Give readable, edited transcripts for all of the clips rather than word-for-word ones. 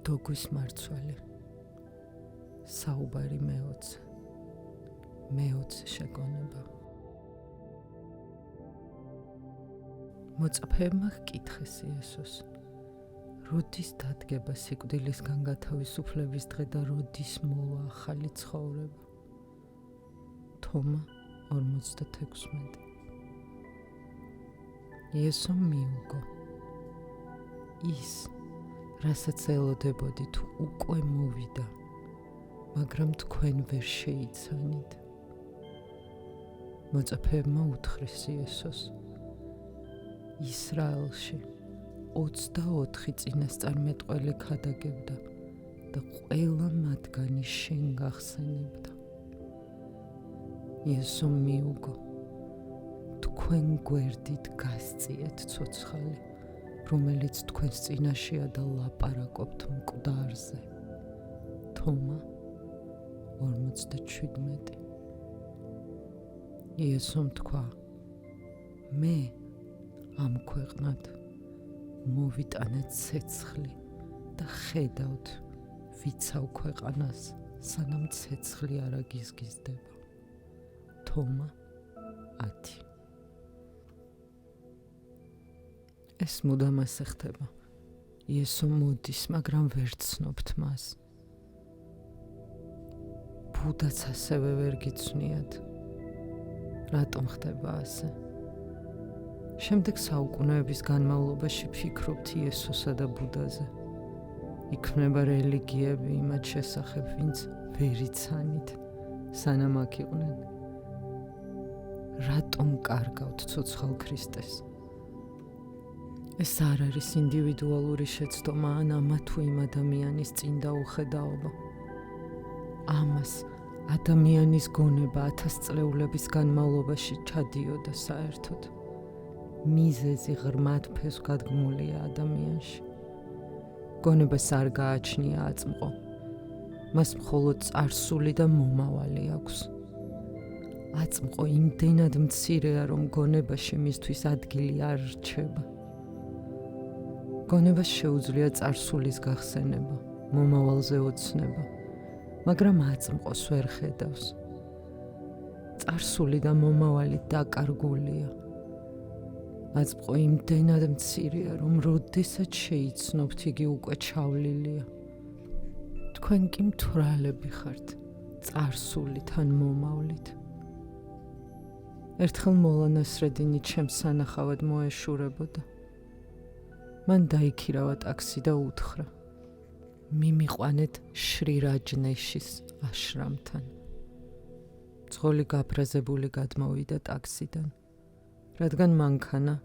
დოგვის მარცვალი. საუბარი მეოცე შეგონება. მოწაფეებმა ჰკითხეს იესოს, როდის დადგება სიკვდილისგან გათავისუფლების დღე და როდის მოვა ახალი ცხოვრება? თომა 46. იესომ მიუგო, ის, რასაც ელოდებოდით, უკვე მოვიდა, მაგრამ თქვენ ვერ შეიცანით. მოწაფეებმა უთხრეს იესოს, ისრაელში 24 წინასწარმეტყველი ქადაგებდა და ყველა მათგანი შენ გახსენებდა. იესომ მიუგო, თქვენ გვერდით გასწიეთ ცოცხალი, რომელიც თქვენს წინაშეა და ლაპარაკობთ მკვდარზე. თომა 47. იესომ თქვა, მე ამ ქვეყნად მოვიტანეთ ცეცხლი და ხედავთ ვიცავ ქვეყანას, სანამ ცეცხლი არ აგიზგიზდება. თომა 10. ეს მუდამ ასე ხდება. იესო მოდის, მაგრამ ვერ ცნობთ მას. ბუდაც ასევე ვერ გიცნიათ. რატომ ხდება ასე? შემდეგ საუკუნეების განმავლობაში ფიქრობთ იესოსა და ბუდაზე. იქმნება რელიგიები იმათ შესახებ, ვინც ვერ იცანით, სანამ აქ იყვნენ. რატომ კარგავთ ცოცხალ ქრისტეს? ეს არ არის ინდივიდუალური შეცდომა ან ამა თუ იმ ადამიანის წინდა უხედაობა. ამას ადამიანის გონება 1000 წლეულების განმავლობაში ჩადიოდა საერთოდ. მიზეზი ღრმად ფესვგადგმულია ადამიანში. გონებას არ გააჩნია აწმყო. მას მხოლოდ წარსული და მომავალი აქვს. აწმყო იმდენად მცირეა, რომ გონებაში მისთვის ადგილი არ რჩება. გონებას შეუძლია წარსულის გახსენება, მომავალზე ოცნება, მაგრამ აწმყოს ვერ ხედავს. წარსული და მომავალი დაკარგულია. აწმყო იმდენად მცირეა, რომ როდესაც შეიცნობთ, იგი უკვე ჩავლილია. თქვენ კი მთვრალები ხართ, წარსულით ან მომავლით. ერთხელ მოლა ნასრედინი ჩემს სანახავად მოეშურებოდა. მან დაიქირავა ტაქსი და უთხრა, მიმიყვანეთ შრი რაჯნეშის აშრამთან. ძღოლი გაბრაზებული გადმოვიდა ტაქსიდან, რადგან მანქანა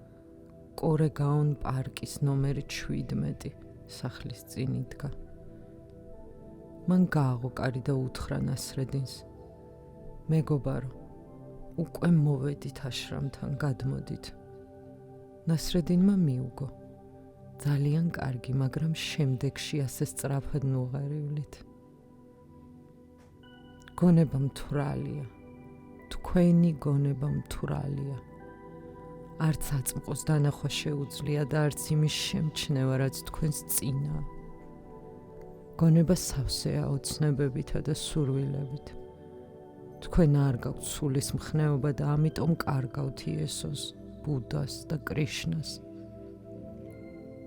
კორეგაონ პარკის ნომერი 17 სახლის წინ იდგა. მან გააღო კარი და უთხრა ნასრედინს, მეგობარო, უკვე მოვედით აშრამთან, გადმოდით. ნასრედინმა მიუგო, ძალიან კარგი, მაგრამ შემდეგში ასე სწრაფად ნუღერივლით. გონება მთვრალია, თქვენი გონება მთვრალია. არც აწმყოს დანახვა შეუძლია და არც იმის შემჩნევა, რაც თქვენს წინაა. გონება სავსეა ოცნებებითა და სურვილებით. თქვენ არ გაქვთ სულის მხნეობა და ამიტომ კარგავთ იესოს, ბუდას და კრიშნას.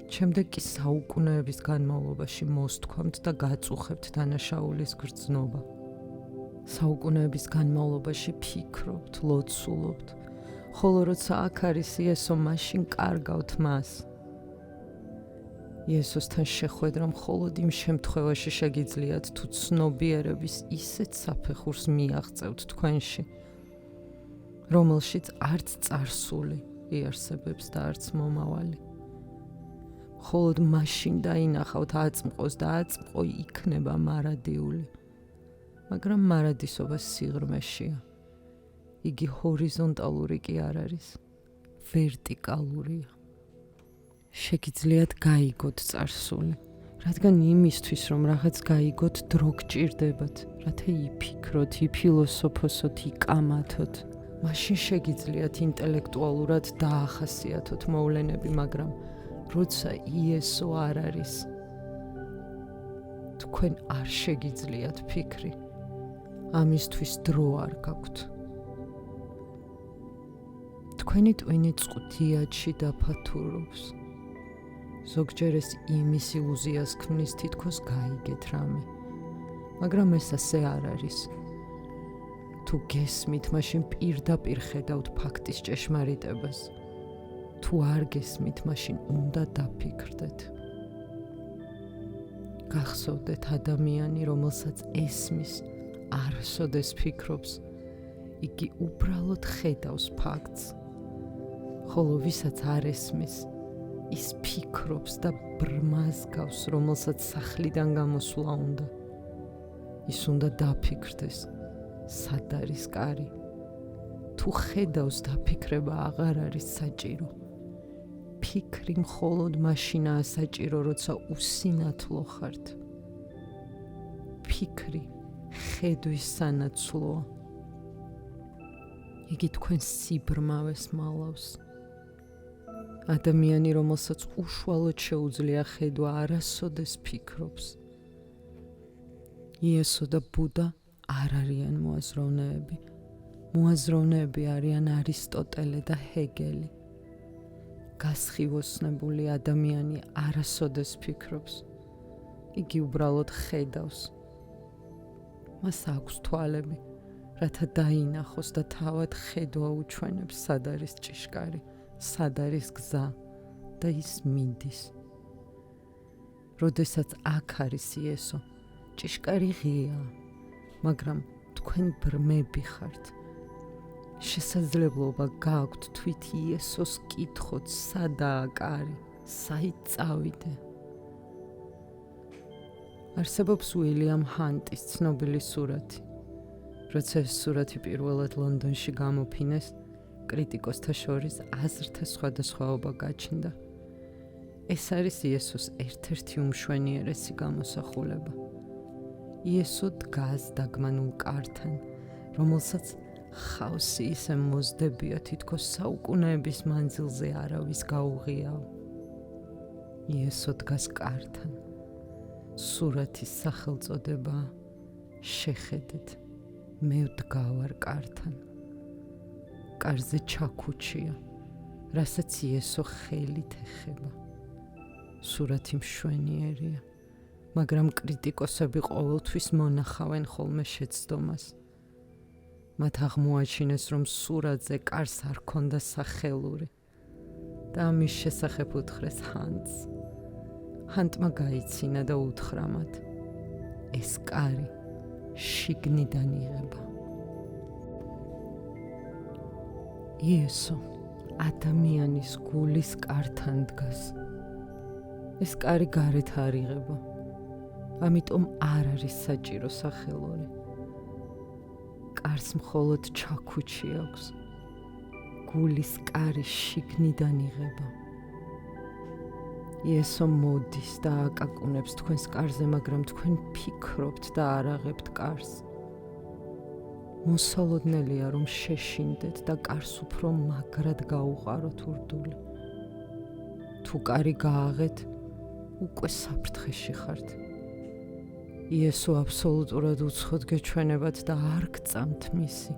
შემდეგ კი საუკუნეების განმავლობაში მოსთქვამთ და გაწუხებთ დანაშაულის გრძნობა. საუკუნეების განმავლობაში ფიქრობთ, ლოცულობთ, ხოლო როცა აქ არის იესო, მაშინ კარგავთ მას. იესოსთან შეხვედრა მხოლოდ იმ შემთხვევაში შეგიძლიათ, თუ ცნობიერების ისეთ საფეხურს მიაღწევთ თქვენში, რომელშიც არც წარსული იარსებებს და არც მომავალი. მხოლოდ მაშინ დაინახავთ აწმყოს და აწმყო იქნება მარადიული. მაგრამ მარადისობა სიღრმეშია. იგი ჰორიზონტალური კი არ არის, ვერტიკალურია. შეგიძლიათ გაიგოთ წარსული, რადგან იმისთვის, რომ რაღაც გაიგოთ, დრო გჭირდებათ, რათა იფიქროთ, იფილოსოფოსოთ, იკამათოთ. მაშინ შეგიძლიათ ინტელექტუალურად დაახასიათოთ მოვლენები, მაგრამ როცა იესო არ არის, თქვენ არ შეგიძლიათ ფიქრი, ამისთვის დრო არ გაქვთ. თქვენი ტვინი წყდიათში დაფათურობს. ზოგჯერ ეს იმის ილუზიას ქმნის, თითქოს გაიგეთ რამე, მაგრამ ეს ასე არ არის. თუ გესმით, მაშინ პირდაპირ ხედავთ ფაქტის ჭეშმარიტებას. თუ არ გესმით, მაშინ უნდა დაფიქრდეთ. გახსოვდეთ ადამიანი, რომელსაც ესმის, არასოდეს ფიქრობს, იგი უბრალოდ ხედავს ფაქტს. ხოლო ვისაც არ ესმის, ის ფიქრობს და ბრმას გავს, რომელსაც სახლიდან გამოსვლა უნდა. ის უნდა დაფიქრდეს, სად არის კარი. თუ ხედავს, დაფიქრება აღარ არის საჭირო. ფიქრი მხოლოდ მაშინაა საჭირო, როცა usინათლო ხართ. ფიქრი ხედვის სანაცვლოა. იგი თქვენ სიბრმავეს მალავს. ადამიანი, რომელსაც უშუალოდ შეუძლია ხედვა, არასოდეს ფიქრობს. იესო და ბუდა არ არიან მოაზროვნეები. მოაზროვნეები არიან არისტოტელე და ჰეგელი. გასხივოსნებული ადამიანი არასოდეს ფიქრობს. იგი უბრალოდ ხედავს. მას აქვს თვალები, რათა დაინახოს და თავად ხედვა უჩვენებს, სად არის ჭიშკარი, სად არის გზა და ის მიდის. როდესაც აქ არის იესო, ჭიშკარი ღიაა, მაგრამ თქვენ ბრმები ხართ. შესაძლებლობა გაქვთ თვით იესოს კითხოთ, სადაა კარი, საით წავიდე. არსებობს უილიამ ჰანტის ცნობილი სურათი. როცა ეს სურათი პირველად ლონდონში გამოფინეს, კრიტიკოსთა შორის აზრთა სხვადასხვაობა გაჩნდა. ეს არის იესოს ერთ-ერთი უმშვენიერესი გამოსახულება. იესო დგას დაგმანულ კართან, რომელსაც ხავსი ისე მოზდებია, თითქოს საუკუნეების მანძილზე არავის გაუღიაო. იესო დგას კართან. სურათის სახელწოდება შეხედეთ, მე ვდგავარ კართან. კარზე ჩაქუჩია, რასაც იესო ხელით ეხება. სურათი მშვენიერია, მაგრამ კრიტიკოსები ყოველთვის მონახავენ ხოლმე შეცდომას. მათ აღმოაჩინეს, რომ სურათზე კარს არ ქონდა სახელური და ამის შესახებ უთხრეს ჰანტს. ჰანტმა გაიცინა და უთხრა მათ, ეს კარი შიგნიდან იღება. იესო ადამიანის გულის კართან დგას. ეს კარი გარეთ არ იღება, ამიტომ არ არის საჭირო სახელური. კარს მხოლოდ ჩაქუჩი აქვს. გულის კარი შიგნიდან იღება. იესო მოდის და აკაკუნებს თქვენს კარზე, მაგრამ თქვენ ფიქრობთ და არ აღებთ კარს. მოსალოდნელია, რომ შეშინდეთ და კარს უფრო მაგრად გაუყაროთ ურდული. თუ კარი გააღეთ, უკვე საფრთხეში ხართ. იესო აბსოლუტურად უცხოდ გეჩვენებათ და არ გწამთ მისი.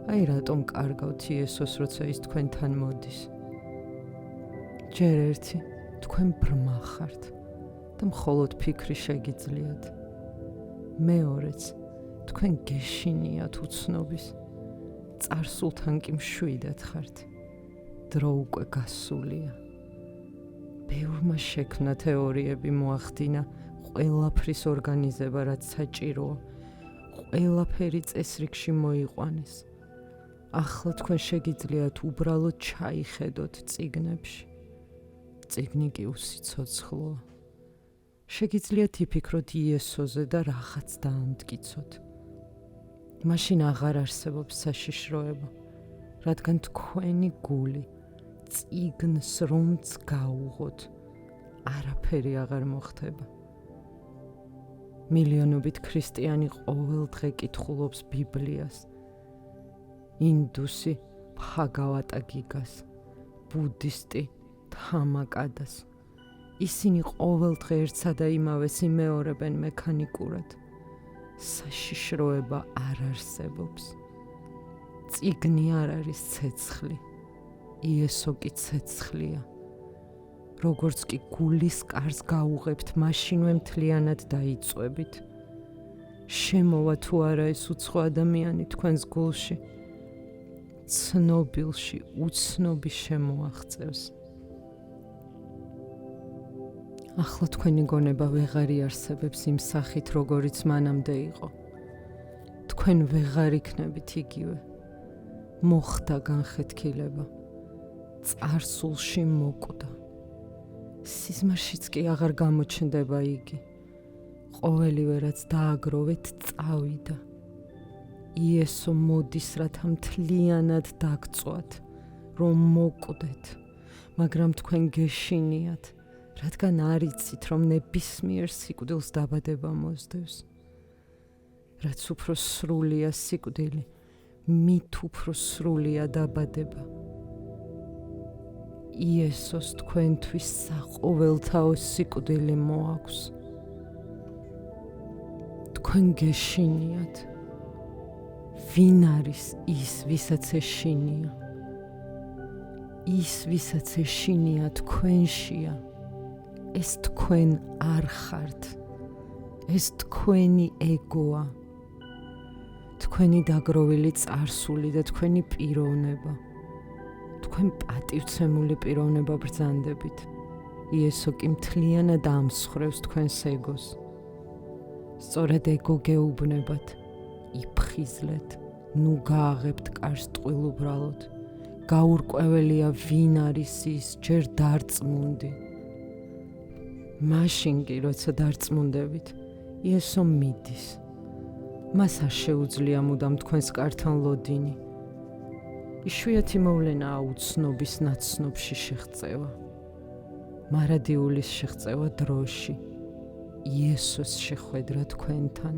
აი რატომ კარგავთ იესოს, როცა ის თქვენთან მოდის. ჯერ ერთი, თქვენ ბრმა ხართ და მხოლოდ ფიქრი შეგიძლიათ. მეორეც, თქვენ გეშინიათ უცნობის. წარსულთან კი მშვიდად ხართ. დრო უკვე გასულია. ბევრმა შექმნა თეორიები, მოახდინა ყველაფრის ორგანიზება, რაც საჭიროა. ყველაფერი წესრიგში მოიყვანეს. ახლა თქვენ შეგიძლიათ უბრალოდ ჩაიხედოთ წიგნებში. წიგნი კი უსიცოცხლოა. შეგიძლიათ იფიქროთ იესოზე და რაღაც დაამტკიცოთ. მაშინ აღარ არსებობს საშიშროება, რადგან თქვენი გული წიგნს რომც გაუღოთ, არაფერი აღარ მოხდება. მილიონობით ქრისტიანი ყოველ დღე კითხულობს ბიბლიას. ინდუსი ბჰაგავატა გიგას, ბუდისტი თამაკადას, ისინი ყოველდღე ერთსა და იმავეს იმეორებენ მექანიკურად. საშიშროება არ არსებობს. წიგნი არ არის ცეცხლი, იესო კი ცეცხლია. როგორც კი გულის კარს გაუღებთ, მაშინვე მთლიანად დაიწვევით. შემოვა თუ არა ეს უცხო ადამიანი თქვენს გულში, ცნობილში უცნობი შემოაღწევს. ახლა თქვენი გონება ვეღარ იარსებებს იმ სახით, როგორიც მანამდე იყო. თქვენ ვეღარ იქნებით იგივე. მოხდა განხეთქილება, წარსულში მოკვდა. სიზმარშიც კი აღარ გამოჩნდება იგი. ყოველივე რაც დააგროვეთ წავიდა. იესო მოდის, რათა მთლიანად დაგწვათ, რომ მოკვდეთ, მაგრამ თქვენ გეშინიათ, რადგან არ იცით, რომ ნებისმიერ სიკვდილს დაბადება მოსდევს. რაც უფრო სრულია სიკვდილი, მით უფრო სრულია დაბადება. იესოს თქვენთვის საყოველთაო სიკვდილი მოაქვს. თქვენ გეშინიათ. ვინ არის ის, ვისაც ეშინია? ის, ვისაც ეშინია, თქვენშია. ეს თქვენ არ ხართ. ეს თქვენი ეგოა. თქვენი დაგროვილი წარსული და თქვენი პიროვნება. თქვენ პატივცემული პიროვნება ბრძანდებით. იესო კი მთლიანად ამსხრევს თქვენს ეგოს. სწორედ ეგო გეუბნებათ, იფხიზლეთ, ნუ გააღებთ კარს ტყუილ უბრალოდ. გაურკვეველია ვინ არის ის, ჯერ დარწმუნდი. მაშინ კი, როცა დარწმუნდებით, იესო მიდის. მას არ შეუძლია მუდამ თქვენს კართან ლოდინი. იშვიათი მოვლენაა უცნობის ნაცნობში შეღწევა. მარადიულის შეღწევა დროში. იესოს შეხვედრა თქვენთან.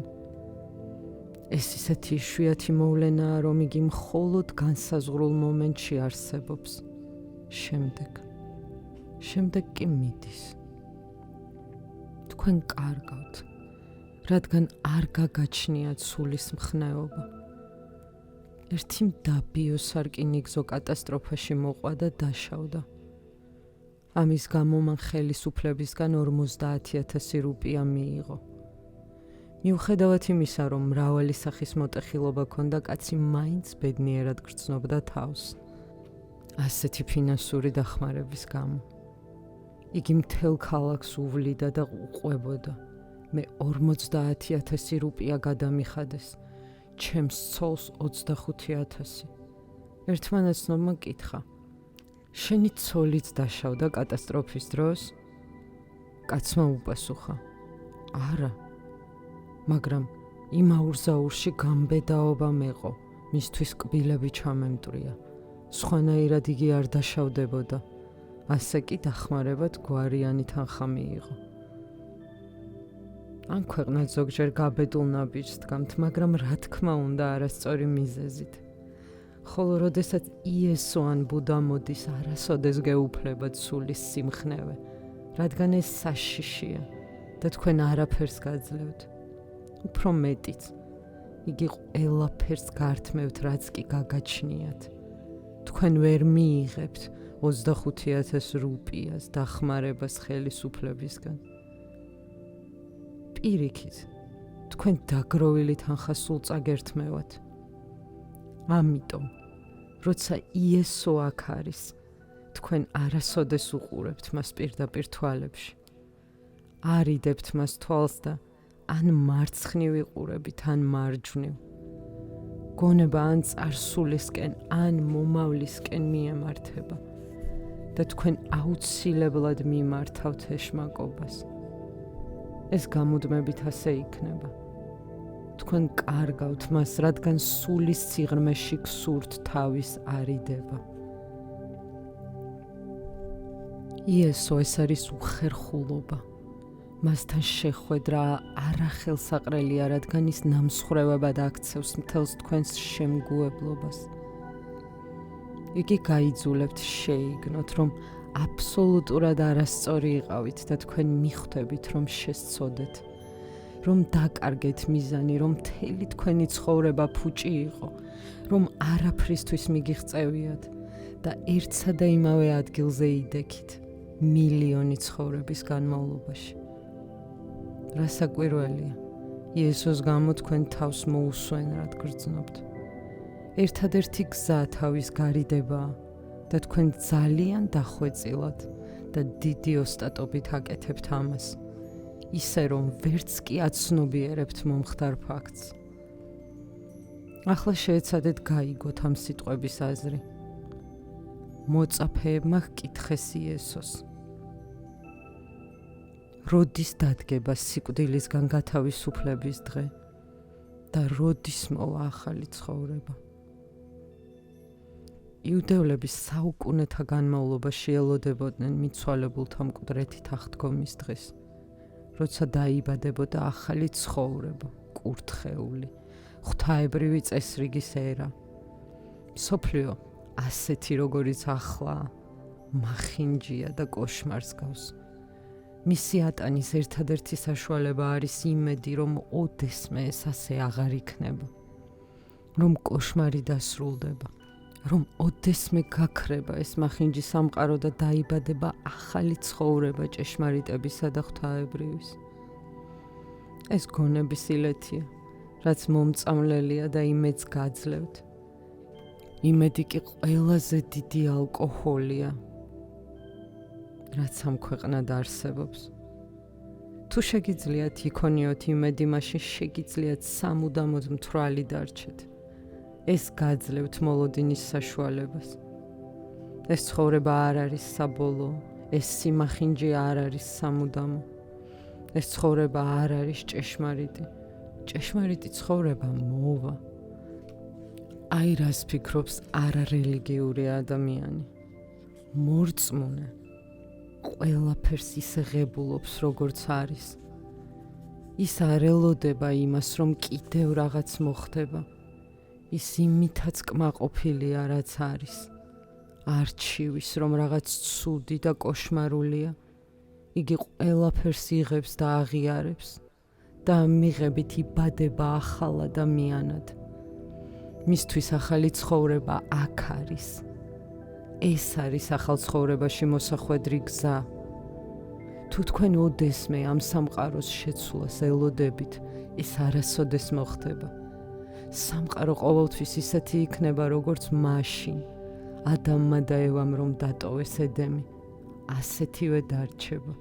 ეს ისეთი იშვიათი მოვლენაა, რომ იგი მხოლოდ განსაზღვრულ მომენტში არსებობს. შემდეგ კი მიდის. თქვენ კარგავთ, რადგან არ გაგაჩნიათ სულის მხნეობა. ერთი მდაბიო სარკინიგზო კატასტროფაში მოყვა და დაშავდა. ამის გამო მან ხელისუფლებისგან 50,000 რუპია მიიღო. მიუხედავად იმისა, რომ მრავალი სახის მოტეხილობა ჰქონდა, კაცი მაინც ბედნიერად გრძნობდა თავს. ასეთი ფინანსური დახმარების გამო. იგი მთელ ქალაქს უვლიდა და უყვებოდა. მე 50,000 რუპია გადამიხადეს. ჩემს ცოლს 25,000. ერთმა ნაცნობმა კითხა, შენი ცოლიც დაშავდა კატასტროფის დროს? კაცმა უპასუხა, არა, მაგრამ იმ აურზაურში გამბედაობა მეყო, მისთვის კბილები ჩამემტრია. სხვანაირად იგი არ დაშავდებოდა. ასე კი დახმარებად გვარიანი თანხა მიიღო. ამ ქვეყნად ზოგჯერ გაბედულ ნაბიჯს დგამთ, მაგრამ რა თქმა უნდა არასწორი მიზეზით. ხოლო როდესაც იესო ან ბუდა მოდის, არასოდეს გეუფლებათ სულის სიმხნევე, რადგან ეს საშიშია და თქვენ არაფერს გაძლევთ. უფრო მეტიც, იგი ყველაფერს გართმევთ, რაც კი გაგაჩნიათ. თქვენ ვერ მიიღებთ 25,000 რუპიას დახმარებას ხელისუფლებისგან. პირიქით, თქვენ დაგროვილი თანხა სულ წაგერთმევათ. ამიტომ, როცა იესო აქ არის, თქვენ არასოდეს უყურებთ მას პირდაპირ თვალებში. არიდებთ მას თვალს და ან მარცხნივ იყურებით, ან მარჯვნივ. გონება ან წარსულისკენ, ან მომავლისკენ მიემართება და თქვენ აუცილებლად მიმართავთ ეშმაკობას. ეს გამუდმებით ასე იქნება. თქვენ კარგავთ მას, რადგან სულის სიღრმეში გსურთ თავის არიდება. იესო ეს არის უხერხულობა. მასთან შეხვედრა არახელსაყრელია, რადგან ის ნამსხვრევებად აქცევს მთელს თქვენს შემგუებლობას. იგი გაიძულებთ შეიგნოთ, რომ აბსოლუტურად არასწორი იყავით და თქვენ მიხვდებით, რომ შესცოდეთ, რომ დაკარგეთ მიზანი, რომ მთელი თქვენი ცხოვრება ფუჭი იყო, რომ არაფრისთვის მიგიღწევიათ და ერთსა და იმავე ადგილზე იდექით მილიონი ცხოვრების განმავლობაში. რა საკვირველია, იესოს გამო თქვენ თავს მოუსვენრად გრძნობთ. ერთადერთი გზა თავის გარიდებაა და თქვენ ძალიან დახვეწილად და დიდი ოსტატობით აკეთებთ ამას, ისე რომ ვერც კი აცნობიერებთ მომხდარ ფაქტს. ახლა შეეცადეთ გაიგოთ ამ სიტყვების აზრი. მოწაფეებმა ჰკითხეს იესოს, როდის დადგება სიკვდილისგან გათავისუფლების დღე და როდის მოვა ახალი ცხოვრება? იუდევლების საუკუნეთა განმავლობაში ელოდებოდნენ მიცვალებულთა მკვდრეთით აღდგომის დღეს, როცა დაიბადებოდა ახალი ცხოვრება, კურთხეული, ღვთაებრივი წესრიგის ერა. მსოფლიო ასეთი როგორიც ახლა მახინჯია და კოშმარს გავს. მისი ატანის ერთადერთი საშუალება არის იმედი, რომ ოდესმე ეს ასე აღარ იქნება, რომ კოშმარი დასრულდება, რომ ოდესმე გაქრება ეს მახინჯი სამყარო და დაიბადება ახალი ცხოვრება ჭეშმარიტებისა და ღვთაებრივის. ეს გონების ილეთია, რაც მომწამლელია და იმედს გაძლევთ. იმედი კი ყველაზე დიდი ალკოჰოლია, რაც ამ ქვეყნად არსებობს. თუ შეგიძლიათ იქონიოთ იმედი, მაშინ შეგიძლიათ სამუდამოდ მთვრალი დარჩეთ. ეს გაძლევთ მოლოდინის საშუალებას. ეს ცხოვრება არ არის საბოლოო, ეს სიმახინჯი არ არის სამუდამო. ეს ცხოვრება არ არის ჭეშმარიტი. ჭეშმარიტი ცხოვრება მოვა. აი რას ფიქრობს არარელიგიური ადამიანი. მორწმუნე ყველაფერს ისე ღებულობს, როგორც არის. ის არ ელოდება იმას, რომ კიდევ რაღაც მოხდება. ის იმითაც კმაყოფილია, რაც არის. არჩივის, რომ რაღაც ცუდი და კოშმარულია. იგი ყველაფერს იღებს და აღიარებს და მიღებით იბადება ახალ ადამიანად. მისთვის ახალი ცხოვრება აქ არის. ეს არის ახალ ცხოვრებაში მოსახვედრი გზა. თუ თქვენ ოდესმე ამ სამყაროს შეცვლას ელოდებით, ეს არასოდეს მოხდება. სამყარო ყოველთვის ისეთი იქნება, როგორც მაშინ ადამმა და ევამ რომ დატოვეს ედემი, ასეთივე დარჩება.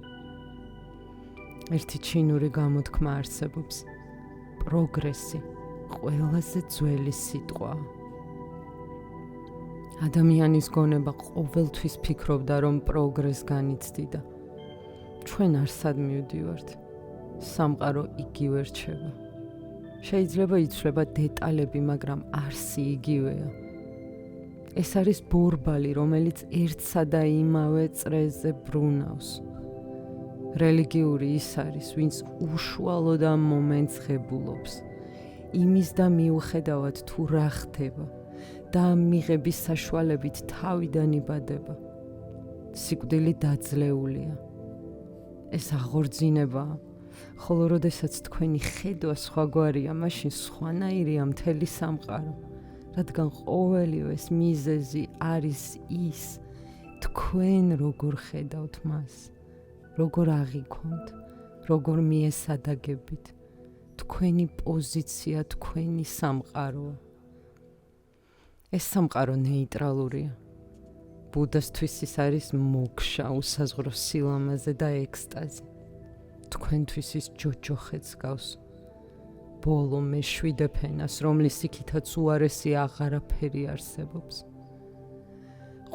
ერთი ჩინური გამოთქმა არსებობს. პროგრესი ყველაზე ძველი სიტყვაა. ადამიანის გონება ყოველთვის ფიქრობდა, რომ პროგრესს განიცდიდა. ჩვენ არსად მივდივართ. სამყარო იგივე რჩება. შეიძლება იცვლება დეტალები, მაგრამ არსი იგივეა. ეს არის ბორბალი, რომელიც ერთსა და იმავე წრეზე ბრუნავს. რელიგიური ის არის, ვინც უშუალოდ ამ მომენტს ღებულობს. იმის და მიუხედავად თუ რა ხდება და ამ მიღების საშუალებით თავიდან იბადება. სიკვდილი დაძლეულია. ეს აღორძინებაა. ხოლო როდესაც თქვენი ხედვა სხვაგვარია, მაშინ სხვანაირია მთელი სამყარო, რადგან ყოველივეს მიზეზი არის ის, თქვენ როგორ ხედავთ მას, როგორ აღიქონთ, როგორ მიესადაგებით. თქვენი პოზიცია თქვენი სამყაროა. ეს სამყარო ნეიტრალურია. ბუდასთვის ის არის მოგშა, უსაზღვრო სილამაზე და ექსტაზი. თქვენთვის ის ჯოჯოხეთს გავს. ბოლო მეშვიდე ფენას, რომლის იქითაც უარესი აღარაფერი არსებობს.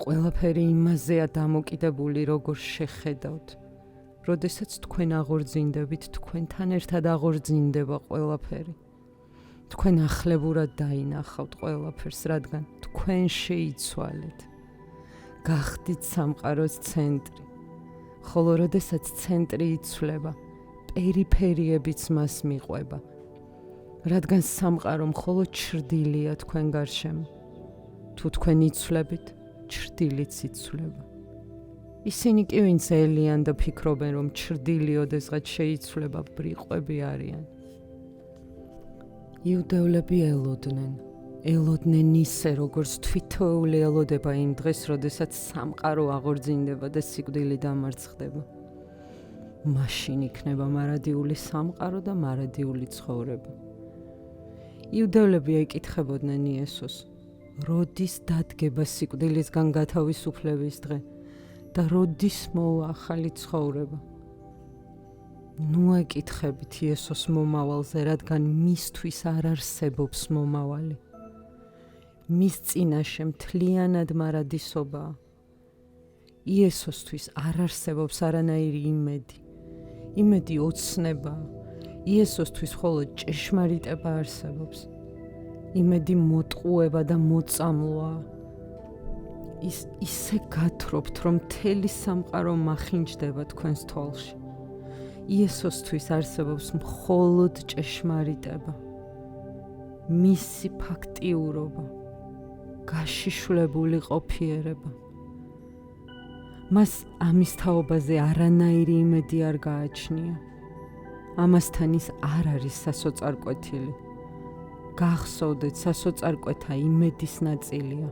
ყველაფერი იმაზეა დამოკიდებული, როგორ შეხედავთ. როდესაც თქვენ აღორძინდებით, თქვენთან ერთად აღორძინდება ყველაფერი. თქვენ ახლებურად დაინახავთ ყველაფერს, რადგან თქვენ შეიცვალეთ. გახდით სამყაროს ცენტრი. ხოლო როდესაც ცენტრი იცვლება, პერიფერიებიც მას მიყვება. რადგან სამყარო მხოლოდ ჩრდილია თქვენ გარშემო. თუ თქვენ იცვლებით, ჩრდილიც იცვლება. ისინი კი ვინც ელიან და ფიქრობენ, რომ ჩრდილი ოდესღაც შეიცვლება, ბრიყვები არიან. იუდევლები ელოდნენ ისე, როგორც თვითოეული ელოდება იმ დღეს, როდესაც სამყარო აღორძინდება და სიკვდილი დამარცხდება. მაშინ იქნება მარადიული სამყარო და მარადიული ცხოვრება. იუდევლები ეკითხებოდნენ იესოს, როდის დადგება სიკვდილისგან გათავისუფლების დღე და როდის მოვა ახალი ცხოვრება? ნუ ეკითხებით იესოს მომავალზე, რადგან მისთვის არ არსებობს მომავალი. მის წინაშე მთლიანად მარადისობაა. იესოსთვის არ არსებობს არანაირი იმედი ოცნებაა. იესოსთვის მხოლოდ ჭეშმარიტება არსებობს. იმედი მოტყუება და მოწამლოა. ის ისე გათხრობთ, რომ მთელი სამყარო მახინჯდება თქვენს თვალში. იესოსთვის არსებობს მხოლოდ ჭეშმარიტება. მისი ფაქტიურობა, გაშიშვლებული ყოფიერება. მას ამის თაობაზე არანაირი იმედი არ გააჩნია. ამასთან ის არ არის სასოწარკვეთილი. გახსოვდეთ, სასოწარკვეთა იმედის ნაწილია.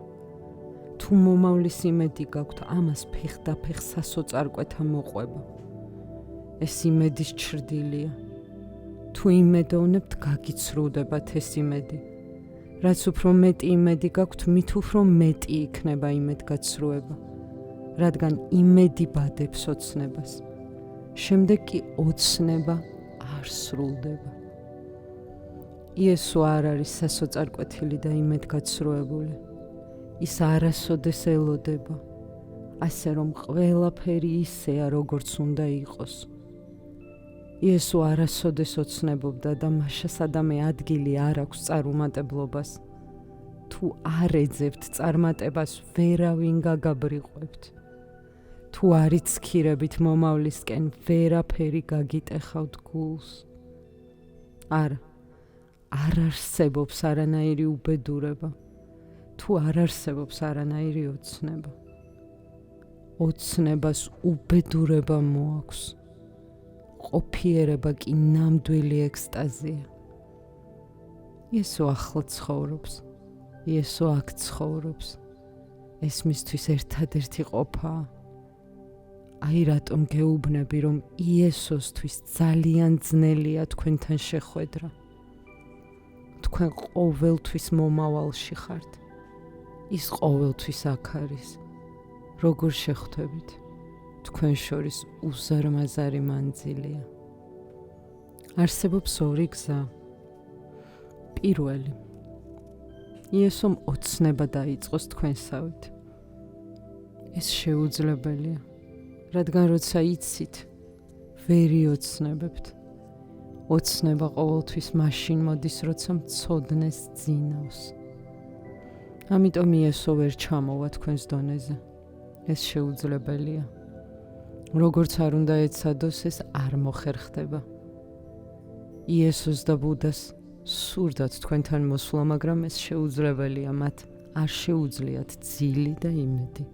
თუ მომავლის იმედი გაქვთ, ამას ფეხდაფეხ სასოწარკვეთა მოყვება. ეს იმედის ჩრდილია. თუ იმედოვნებთ, გაგიცრუდებათ ეს იმედი. რაც უფრო მეტი იმედი გაქვთ, მით უფრო მეტი იქნება იმედგაცრუება. რადგან იმედი ბადებს ოცნებას. შემდეგ კი ოცნება არ სრულდება. იესო არ არის სასოწარკვეთილი და იმედგაცრუებული. ის არასოდეს ელოდება, ასე რომ ყველაფერი ისეა, როგორც უნდა იყოს. იესო არასოდეს ოცნებობდა და მაშასადამე ადგილი არ აქვს წარუმატებლობას. თუ არ ეძებთ წარმატებას, ვერავინ გაგაბრიყვებთ. თუ არ იცქირებით მომავლისკენ, ვერაფერი გაგიტეხავთ გულს. არ არსებობს არანაირი უბედურება. თუ არ არსებობს არანაირი ოცნება. ოცნებას უბედურება მოაქვს. ყოფიერება კი ნამდვილი ექსტაზია. იესო ახლა ცხოვრობს. იესო აქ ცხოვრობს. ეს მისთვის ერთადერთი ყოფაა. აი რატომ გეუბნები, რომ იესოსთვის ძალიან ძნელია თქვენთან შეხვედრა. თქვენ ყოველთვის მომავალში ხართ. ის ყოველთვის აქ არის. როგორ შეხვდებით? თქვენ შორის უზარმაზარი მანძილია. არსებობს ორი გზა. პირველი. იესომ ოცნება დაიწყოს თქვენსავით. ეს შეუძლებელია, რადგან როცა იცით, ვერ იოცნებებთ. ოცნება ყოველთვის მაშინ მოდის, როცა მცოდნეს ძინავს. ამიტომ იესო ვერ ჩამოვა თქვენს დონეზე. ეს შეუძლებელია. როგორც არ უნდა ეცადოს, ეს არ მოხერხდება. იესოს და ბუდას სურდათ თქვენთან მოსვლა, მაგრამ ეს შეუძლებელია, მათ არ შეუძლიათ ძილი და იმედი.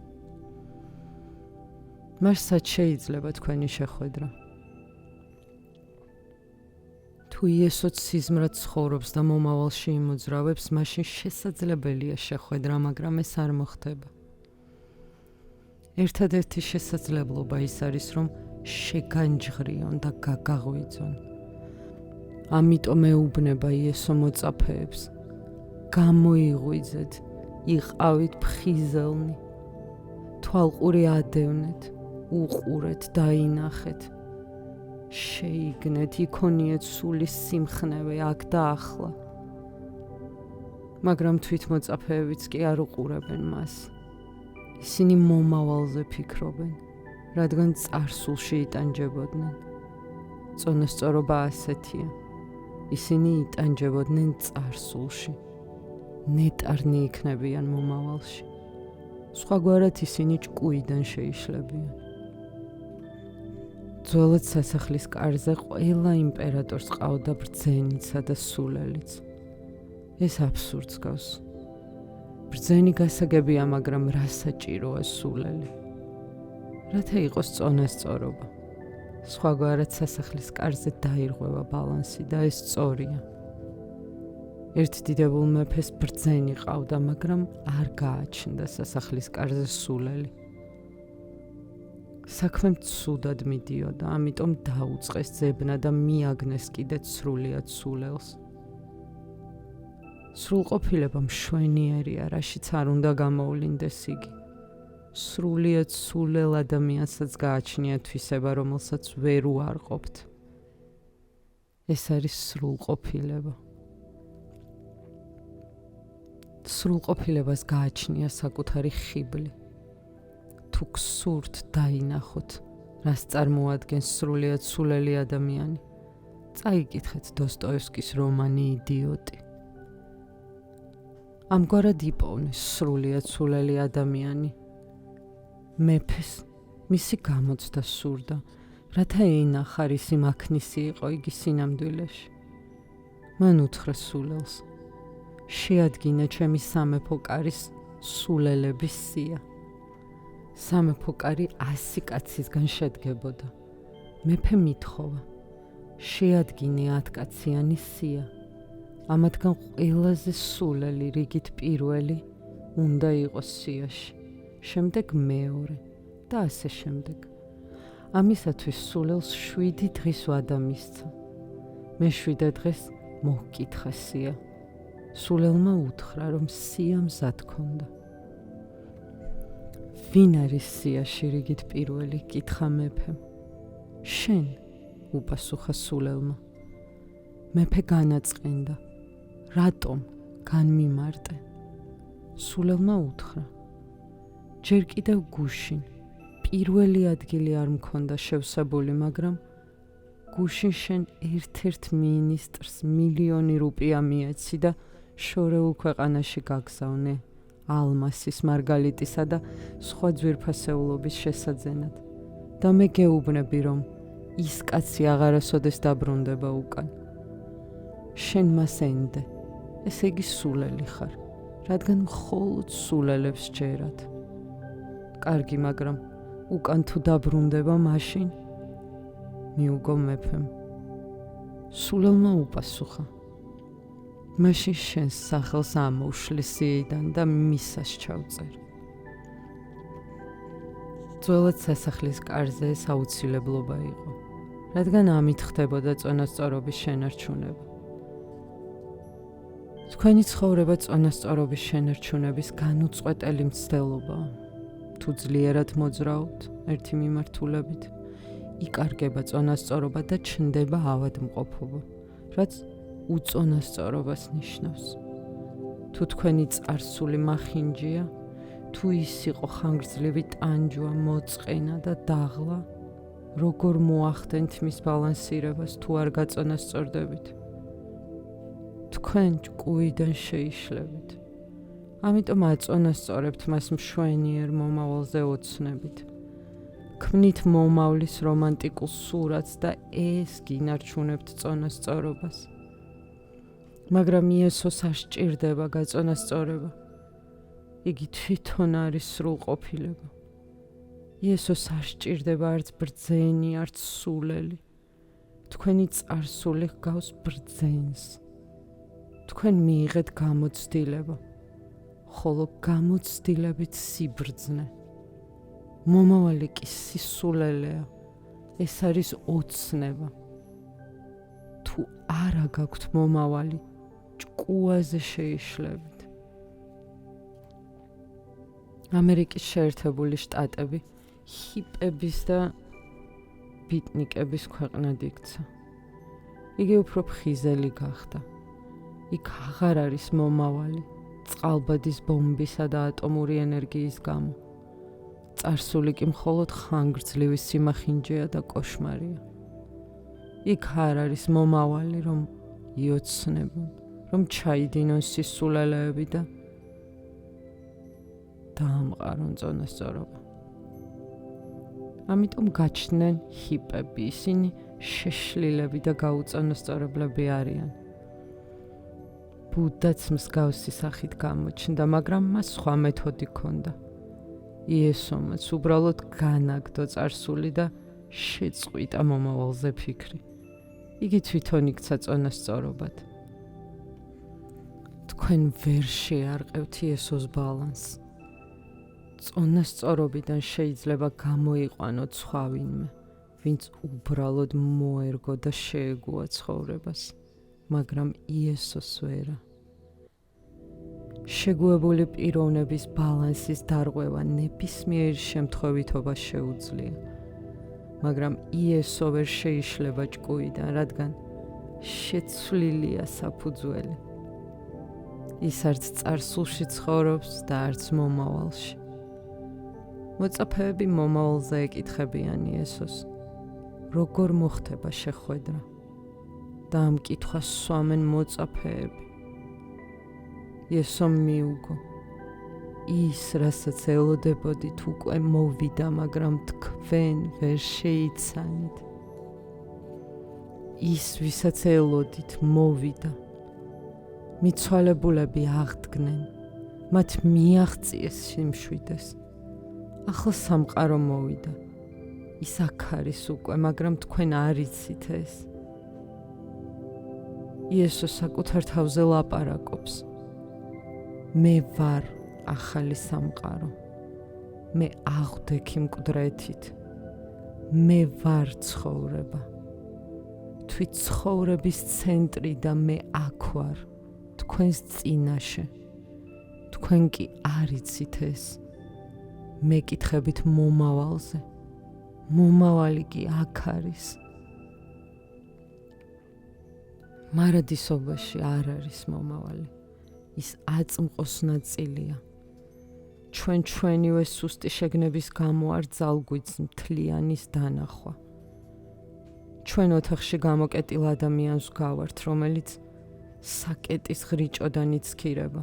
მასაც შეიძლება თქვენი შეხვედრა. თუ იესოც სიზმრად ცხოვრობს და მომავალში იმოძრავებს, მაშინ შესაძლებელია შეხვედრა, მაგრამ ეს არ მოხდება. ერთადერთი შესაძლებლობა ის არის, რომ შეგანჯღრიონ და გაგაღვიძონ. ამიტომ ეუბნება იესო მოწაფეებს, გამოიღვიძეთ, იყავით ფხიზელნი, თვალყური ადევნეთ, უყურეთ, დაინახეთ, შეიგნეთ, იქონიეთ სულის სიმხნევე აქ და ახლა. მაგრამ თვითმოწაფეებიც კი არ უყურებენ მას. ისინი მომავალზე ფიქრობენ, რადგან წარსულში იტანჯებოდნენ. წონასწორობა ასეთია. ისინი იტანჯებოდნენ წარსულში. ნეტარნი იქნებიან მომავალში. სხვაგვარად ისინი ჭკუიდან შეიშლებიან. ძველად სასახლის კარზე ყველა იმპერატორს ყავდა ბრძენიცა და სულელიც. ეს აბსურდს გავს. ბრძენი გასაგებია, მაგრამ რა საჭიროა სულელი? რათა იყოს წონასწორობა. სხვაგვარად სასახლის კარზე დაირღვევა ბალანსი და ეს სწორია. ერთ დიდებულ მეფეს ბრძენი ყავდა, მაგრამ არ გააჩნდა სასახლის კარზე სულელი. საქმე ცუდად მიდიოდა, ამიტომ დაუწყეს ძებნა და მიაგნეს კიდეც სრულიად სულელს. სრულყოფილება მშვენიერია, რაშიც არ უნდა გამოვლინდეს იგი. სრულიად სულელ ადამიანსაც გააჩნია თვისება, რომელსაც ვერ უარყოფთ. ეს არის სრულყოფილება. სრულყოფილებას გააჩნია საკუთარი ხიბლი. თუ გსურთ დაინახოთ, რას წარმოადგენს სრულიად სულელი ადამიანი, წაიკითხეთ დოსტოევსკის რომანი „იდიოტი“. ამგვარად იპოვნის სრულიად სულელი ადამიანი. მეფეს მისი გამოცდა სურდა, რათა ეინახა რისი მაქნისი იყო იგი სინამდვილეში. მან უთხრა სულელს, შეადგინე ჩემი სამეფო კარის სულელების სია. სამეფო კარი 100 კაცისგან შედგებოდა. მეფე მითხოვა, შეადგინე 10 კაციანი სია. ამათგან ყველაზე სულელი რიგით პირველი უნდა იყოს სიაში, შემდეგ მეორე და ასე შემდეგ. ამისათვის სულელს 7 დღის ვადა მისცა. მე-7 დღეს მოჰკითხა სია. სულელმა უთხრა, რომ სია მზად ჰქონდა. ვინ არის სიაში რიგით პირველი? კითხა მეფემ. შენ, უპასუხა სულელმა. მეფე განაწყენდა. რატომ განმიმარტე? სულელმა უთხრა, ჯერ კიდევ გუშინ პირველი ადგილი არ მქონდა შევსებული, მაგრამ გუშინ შენ ერთ-ერთ მინისტრს მილიონი რუპია მიეცი და შორეულ ქვეყანაში გაგზავნე ალმასის, მარგალიტისა და სხვა ძვირფასეულობის შესაძენად და მე გეუბნები, რომ ის კაცი აღარასოდეს დაბრუნდება უკან. შენ მას ენდე, ესე იგი სულელი ხარ, რადგან მხოლოდ სულელებს ჯერათ. კარგი, მაგრამ უკან თუ დაბრუნდება, მაშინ მიუგო მეფემ. სულელმა უპასუხა, მაშინ შენს სახელს ამოუშლი სიიდან და მისას ჩავწერ. ძველად სასახლის კარზე ეს აუცილებლობა იყო, რადგან ამით ხდებოდა წონასწორობის შენარჩუნება. თქვენი ცხოვრება წონასწორობის შენარჩუნების განუწყვეტელი მცდელობაა. თუ ძლიერად მოძრაობთ ერთი მიმართულებით, იკარგება წონასწორობა და ჩნდება ავადმყოფობა, რაც უწონასწორობას ნიშნავს. თუ თქვენი წარსული მახინჯია, თუ ის იყო ხანგრძლივი ტანჯვა, მოწყენა და დაღლა, როგორ მოახდენთ მის ბალანსირებას თუ არ გაწონასწორდებით? თქვენ ჭკუიდან შეიშლებით. ამიტომ აწონასწორებთ მას მშვენიერ მომავალზე ოცნებით. ქმნით მომავლის რომანტიკულ სურათს და ეს გინარჩუნებთ წონასწორობას. მაგრამ იესოს არ სჭირდება გაწონასწორება. იგი თვითონ არის სრულყოფილება. იესოს არ სჭირდება არც ბრძენი, არც სულელი. თქვენი წარსული ჰგავს ბრძენს. თქვენ მიიღეთ გამოცდილება, ხოლო გამოცდილებით სიბრძნე. მომავალი კი სისულელეა, ეს არის ოცნება. თუ არა გაქვთ მომავალი, ჭკუაზე შეიშლებით. ამერიკის შეერთებული შტატები ჰიპების და ბიტნიკების ქვეყნად იქცა. იგი უფრო ფხიზელი გახდა. იქ აღარ არის მომავალი, წყალბადის ბომბისა და ატომური ენერგიის გამო. წარსული კი მხოლოდ ხანგრძლივი სიმახინჯეა და კოშმარია. იქ არ არის მომავალი, რომ იოცნებონ, რომ ჩაიდინონ სისულელეები და დაამყარონ წონასწორობა. ამიტომ გაჩნდნენ ჰიპები, ისინი შეშლილები და გაუწონასწორებლები არიან. ბუდაც მსგავსი სახით გამოჩნდა, მაგრამ მას სხვა მეთოდი ჰქონდა. იესომაც უბრალოდ განაგდო წარსული და შეწყვიტა მომავალზე ფიქრი. იგი თვითონ იქცა წონასწორობად. თქვენ ვერ შეარყევთ იესოს ბალანსს. წონასწორობიდან შეიძლება გამოიყვანოთ სხვა ვინმე, ვინც უბრალოდ მოერგო და შეეგუა ცხოვრებას, მაგრამ იესოს ვერა. შეგუებული პიროვნების ბალანსის დარღვევა ნებისმიერ შემთხვევითობა შეუძლია, მაგრამ იესო ვერ შეიშლება ჭკუიდან, რადგან შეცვლილია საფუძველი. ის არც წარსულში ცხოვრობს და არც მომავალში. მოწაფეები მომავალზე ეკითხებიან იესოს, როგორ მოხდება შეხვედრა? და ამ კითხვას სვამენ მოწაფეები. იესომ მიუგო, ის, რასაც ელოდებოდით, უკვე მოვიდა, მაგრამ თქვენ ვერ შეიცანით. ის, ვისაც ელოდით, მოვიდა. მიცვალებულები აღდგნენ, მათ მიაღწიეს სიმშვიდეს. ახლა სამყარო მოვიდა. ის აქ არის უკვე, მაგრამ თქვენ არ იცით ეს. იესო საკუთარ თავზე ლაპარაკობს. მე ვარ ახალი სამყარო. მე აღვდექი მკვდრეთით. მე ვარ ცხოვრება. თვით ცხოვრების ცენტრი და მე აქ ვარ, თქვენს წინაშე. თქვენ კი არ იცით ეს. მე კითხებით მომავალზე. მომავალი კი აქ არის. მარადისობაში არ არის მომავალი. ის აწმყოს ნაწილია. ჩვენივე სუსტი შეგნების გამო არ ძალგვიძს მთლიანის დანახვა. ჩვენ ოთახში გამოკეტილ ადამიანს გავართ, რომელიც საკეტის ღრიჭოდან იცქირება.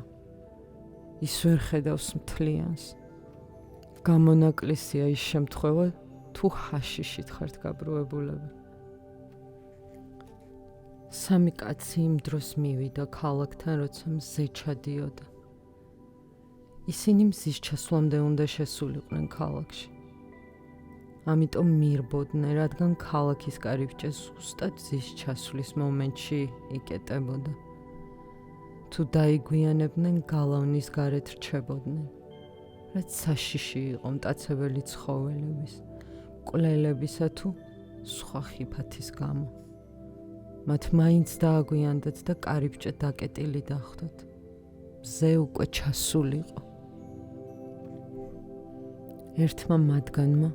ის ვერ ხედავს მთლიანს. გამონაკლისია ის შემთხვევა, თუ ჰაშიშით ხართ გაბრუებულები. სამი კაცი იმ დროს მივიდა ქალაქთან, როცა მზე ჩადიოდა. ისინი მზის ჩასვლამდე უნდა შესულიყვნენ ქალაქში. ამიტომ მირბოდნენ, რადგან ქალაქის კარიბჭე ზუსტად მზის ჩასვლის მომენტში იკეტებოდა. თუ დაიგვიანებდნენ, გალავნის გარეთ რჩებოდნენ, რაც საშიში იყო მტაცებელი ცხოველების, მკვლელებისა თუ სხვა ხიფათის გამო. მათ მაინც დააგვიანდათ და კარიბჭე დაკეტილი დახვდათ. მზე უკვე ჩასულიყო. ერთმა მათგანმა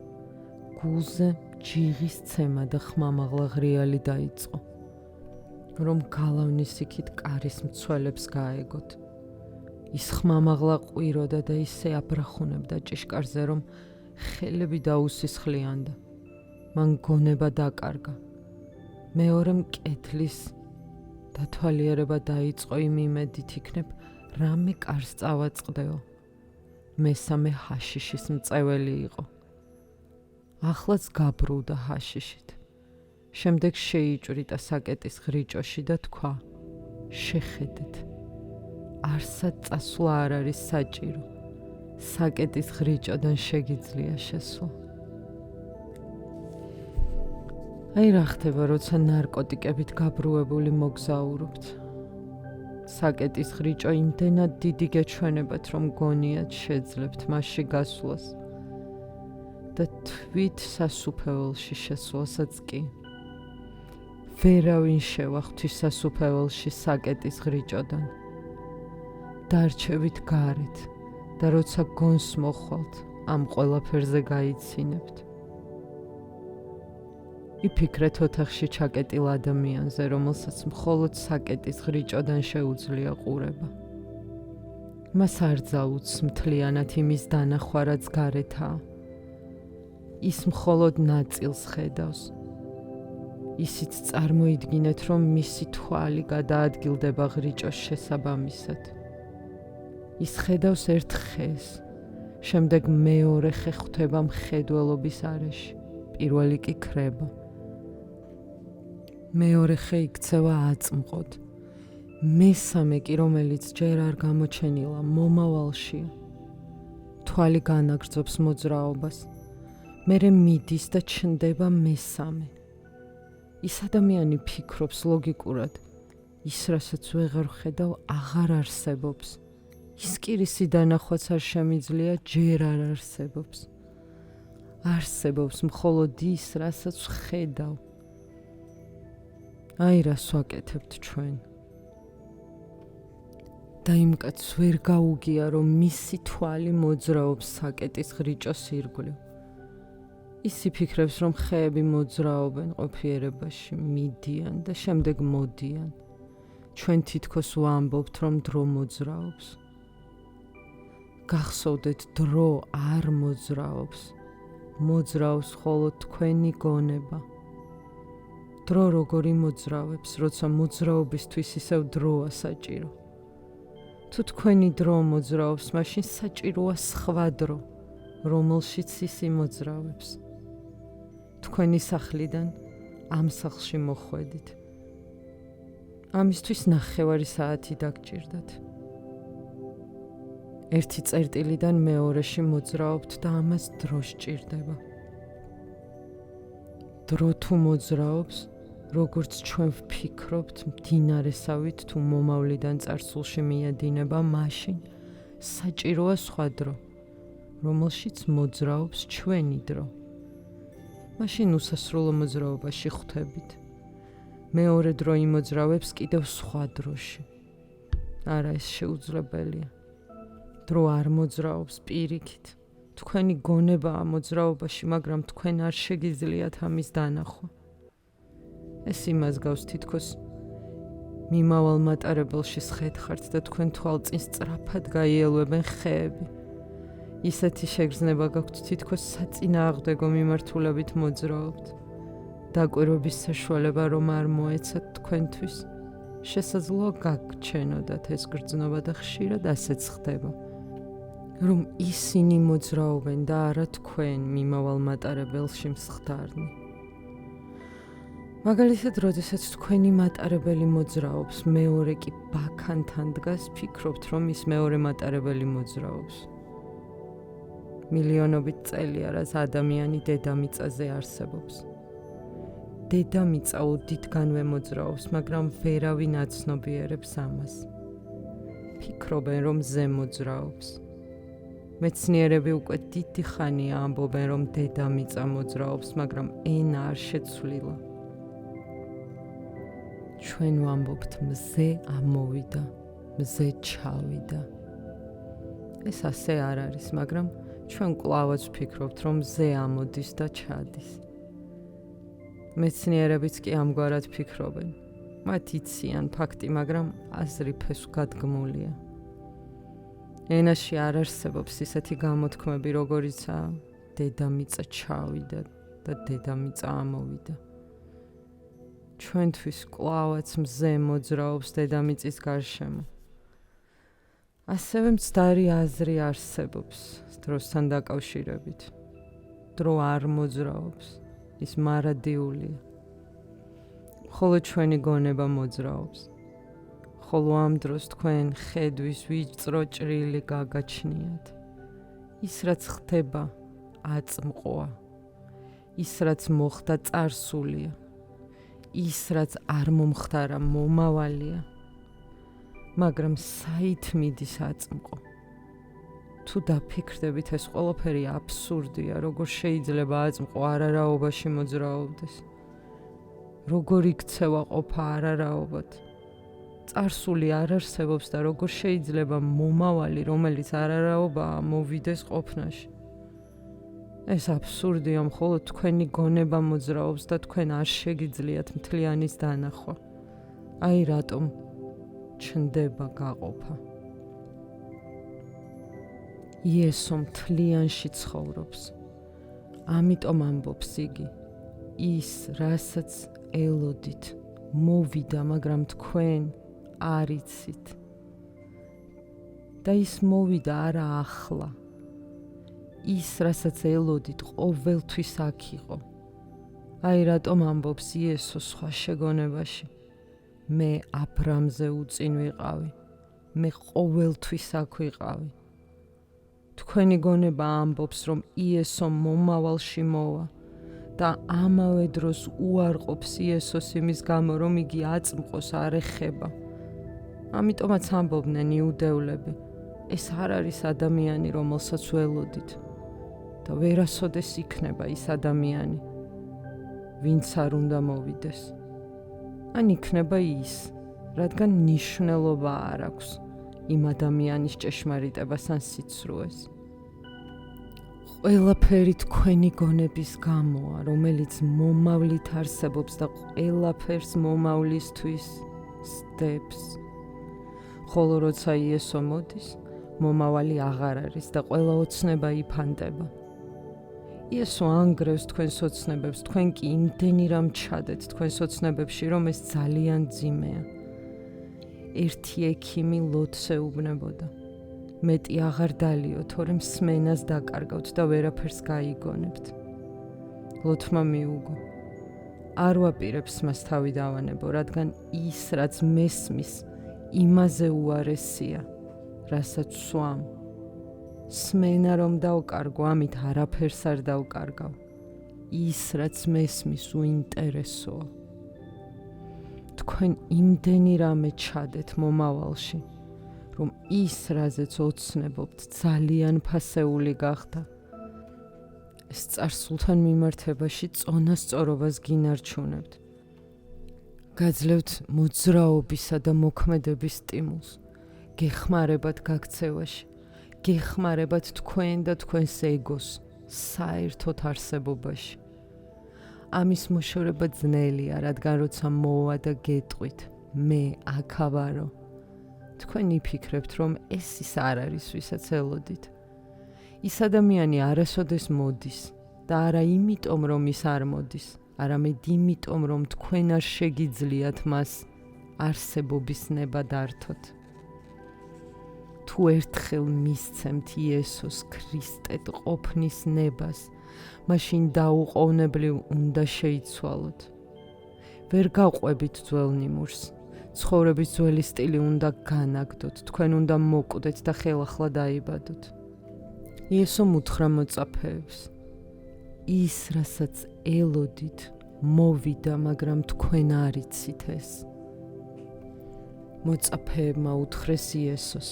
გულზე ჯიღის ცემა და ხმამაღლა ღრიალი დაიწყო, რომ გალავნის იქით კარის მცველებს გაეგოთ. ის ხმამაღლა ყვიროდა და ისე აბრახუნებდა ჭიშკარზე, რომ ხელები დაუსისხლიანდა. მან გონება დაკარგა. მეორემ კეთლის დათვალიერება დაიწყო იმ იმედით იქნებ რამე კარს წავაწყდეო. მესამე ჰაშიშის მწეველი იყო. ახლაც გაბრუდა ჰაშიშით. შემდეგ შეიჭვრიტა საკეტის ღრიჭოში და თქვა, შეხედეთ, არსად წასვლა არ არის საჭირო. საკეტის ღრიჭოდან შეგიძლია შესვლა. აი რა ხდება, როცა ნარკოტიკებით გაბრუებული მოგზაურობთ. საკეტის ღრიჭო იმდენად დიდი გეჩვენებათ, რომ გონიათ შეძლებთ მასში გასვლას და თვით სასუფეველში შესვლასაც კი. ვერავინ შევახთვის სასუფეველში საკეტის ღრიჭოდან. დარჩევით გარეთ და როცა გონს მოხვალთ, ამ ყველაფერზე გაიცინებთ. იფიქრეთ ოთახში ჩაკეტილ ადამიანზე, რომელსაც მხოლოდ საკეტის ღრიჭოდან შეუძლია ყურება. მას არ ძალუძს მთლიანად იმის დანახვა, რაც გარეთაა. ის მხოლოდ ნაწილს ხედავს. ისიც წარმოიდგინეთ, რომ მისი თვალი გადაადგილდება ღრიჭოს შესაბამისად. ის ხედავს ერთ ხეს, შემდეგ მეორე ხე ხვდება მხედველობის არეში, პირველი კი ქრება. მეორე ხე იქცევა აწმყოდ. მესამე კი, რომელიც ჯერ არ გამოჩენილა, მომავალშია. თვალი განაგრძობს მოძრაობას, მერე მიდის და ჩნდება მესამე. ის ადამიანი ფიქრობს ლოგიკურად, ის რასაც ვეღარ ხედავ აღარ არსებობს. ის კი რისი დანახვაც არ შემიძლია, ჯერ არ არსებობს. არსებობს მხოლოდ ის, რასაც ხედავ. აი რას ვაკეთებთ ჩვენ. და იმ კაცს ვერ გაუგია, რომ მისი თვალი მოძრაობს საკეტის ღრიჭოს ირგვლივ. ის იფიქრებს, რომ ხეები მოძრაობენ ყოფიერებაში, მიდიან და შემდეგ მოდიან. ჩვენ თითქოს ვამბობთ, რომ დრო მოძრაობს. გახსოვდეთ, დრო არ მოძრაობს. მოძრაობს მხოლოდ თქვენი გონება. დრო როგორი მოძრაობს, როცა მოძრაობისთვის ისევ დროა საჭირო. თუ თქვენი დრო მოძრაობს, მაშინ საჭიროა სხვა დრო, რომელშიც ის იმოძრაობს. თქვენი სახლიდან ამ სახლში მოხვედით. ამისთვის 9 საათი დაგჭირდათ. ერთი წერტილიდან მეორეში მოძრაობთ და ამას დრო სჭირდება. დრო თუ მოძრაობს, როგორც ჩვენ ვფიქრობთ, მდინარესავით თუ მომავლიდან წარსულში მიედინება, მაშინ საჭიროა სხვა დრო, რომელშიც მოძრაობს ჩვენი დრო. მაშინ უსასრულო მოძრაობაში ხვდებით. მეორე დრო იმოძრავებს კიდევ სხვა დროში. არა, ეს შეუძლებელია. დრო არ მოძრაობს პირიქით. თქვენი გონებაა მოძრაობაში, მაგრამ თქვენ არ შეგიძლიათ ამის დანახვა. ეს იმას გავს თითქოს მიმავალ მატარებელში სხედხართ და თქვენ თვალწინ სწრაფად გაიელვებენ ხეები. ისეთი შეგრძნება გაქვთ თითქოს საწინააღმდეგო მიმართულებით მოძრაობთ. დაკვირვების საშუალება რომ არ მოეცათ თქვენთვის, შესაძლოა გაგჩენოდათ ეს გრძნობა და ხშირად ასეც ხდება, რომ ისინი მოძრაობენ და არა თქვენ მიმავალ მატარებელში მსხდარნი. მაგალითად, როდესაც თქვენი მატარებელი მოძრაობს, მეორე კი ბაქანთან დგას, ფიქრობთ, რომ ის მეორე მატარებელი მოძრაობს. მილიონობით წელია, რაც ადამიანი დედამიწაზე არსებობს. დედამიწა ოდითგანვე მოძრაობს, მაგრამ ვერავინ აცნობიერებს ამას. ფიქრობენ, რომ ზე მოძრაობს. მეცნიერები უკვე დიდი ხანია ამბობენ, რომ დედამიწა მოძრაობს, მაგრამ ენა არ შეცვლილა. ჩვენ ვამბობთ, მზე ამოვიდა, მზე ჩავიდა. ეს ასე არ არის, მაგრამ ჩვენ კვლავაც ვფიქრობთ, რომ მზე ამოდის და ჩადის. მეცნიერებიც კი ამგვარად ფიქრობენ. მათ იციან ფაქტი, მაგრამ აზრი ფესვგადგმულია. ენაში არ არსებობს ისეთი გამოთქმები, როგორიცაა დედამიწა ჩავიდა და დედამიწა ამოვიდა. ჩვენთვის კვლავაც მზე მოძრაობს დედამიწის გარშემო. ასევე მცდარი აზრი არსებობს დროსთან დაკავშირებით. დრო არ მოძრაობს, ის მარადიულია. მხოლოდ ჩვენი გონება მოძრაობს. ხოლო ამ დროს თქვენ ხედვის ვიწრო ჭრილი გაგაჩნიათ. ის რაც ხდება, აწმყოა. ის რაც მოხდა, წარსულია. ის რაც არ მომხდარა, მომავალია. მაგრამ საით მიდის აწმყო? თუ დაფიქრდებით, ეს ყველაფერი აბსურდია, როგორ შეიძლება აწმყო არარაობაში მოძრაობდეს? როგორ იქცევა ყოფა არარაობად? წარსული არ არსებობს და როგორ შეიძლება მომავალი, რომელიც არარაობაა, მოვიდეს ყოფნაში? ეს აბსურდია, მხოლოდ თქვენი გონება მოძრაობს და თქვენ არ შეგიძლიათ მთლიანის დანახვა. აი რატომ ჩნდება გაყოფა. იესო მთლიანში ცხოვრობს. ამიტომ ამბობს იგი, ის, რასაც ელოდით, მოვიდა, მაგრამ თქვენ არ იცით. და ის მოვიდა არა ახლა. ის, რასაც ელოდით, ყოველთვის აქ იყო. აი რატომ ამბობს იესო სხვა შეგონებაში. მე აბრამზე უწინ ვიყავი. მე ყოველთვის აქ ვიყავი. თქვენი გონება ამბობს, რომ იესო მომავალში მოვა და ამავე დროს უარყოფს იესოს იმის გამო, რომ იგი აწმყოს არ ეხება. ამიტომაც ამბობდნენ იუდევლები, ეს არ არის ადამიანი, რომელსაც ველოდით და ვერასოდეს იქნება ის ადამიანი, ვინც არ უნდა მოვიდეს. ან იქნება ის, რადგან ნიშნულობა არ აქვს იმ ადამიანის ჭეშმარიტებას ან სიცრუეს. ყველაფერი თქვენი გონების გამოა, რომელიც მომავლით არსებობს და ყველაფერს მომავლისთვის სდებს. ხოლო როცა იესო მოდის, მომავალი აღარ არის და ყველა ოცნება იფანტება. იესო ანგრევს თქვენს ოცნებებს, თქვენ კი იმდენი რამ ჩადეთ თქვენს ოცნებებში, რომ ეს ძალიან ძიმეა. ერთი ექიმი ლოთს ეუბნებოდა. მეტი აღარ დალიო, თორემ სმენას დაკარგავთ და ვერაფერს გაიგონებთ. ლოთმა მიუგო. არ ვაპირებს მას თავი დავანებო, რადგან ის, რაც მესმის, იმაზე უარესია, რასაც სვამ. სმენა რომ დავკარგო, ამით არაფერს არ დავკარგავ. ის, რაც მესმის, უინტერესოა. თქვენ იმდენი რამე ჩადეთ მომავალში, რომ ის, რაზეც ოცნებობთ, ძალიან ფასეული გახდა. ეს წარსულთან მიმართებაში წონასწორობას გინარჩუნებთ. გაძლევთ მოძრაობისა და მოქმედების სტიმულს, გეხმარებათ გაქცევაში, გეხმარებათ თქვენ და თქვენს ეგოს საერთოდ არსებობაში. ამის მოშორება ძნელია, რადგან როცა მოვა და გეტყვით, მე აქა ვარო. თქვენ იფიქრებთ, რომ ეს ის არ არის, ვისაც ელოდით. ის ადამიანი არასოდეს მოდის და არა იმიტომ, რომ ის არ მოდის, არამედ იმიტომ, რომ თქვენ არ შეგიძლიათ მას არსებობის ნება დართოთ. თუ ერთხელ მისცემთ იესოს ქრისტედ ყოფნის ნებას, მაშინ დაუყოვნებლივ უნდა შეიცვალოთ. ვერ გაყვებით ძველ ნიმუშს, ცხოვრების ძველი სტილი უნდა განაგდოთ, თქვენ უნდა მოკვდეთ და ხელახლა დაიბადოთ. იესომ უთხრა მოწაფეებს, ის, რასაც ელოდით, მოვიდა, მაგრამ თქვენ არ იცით ეს. მოწაფეებმა უთხრეს იესოს,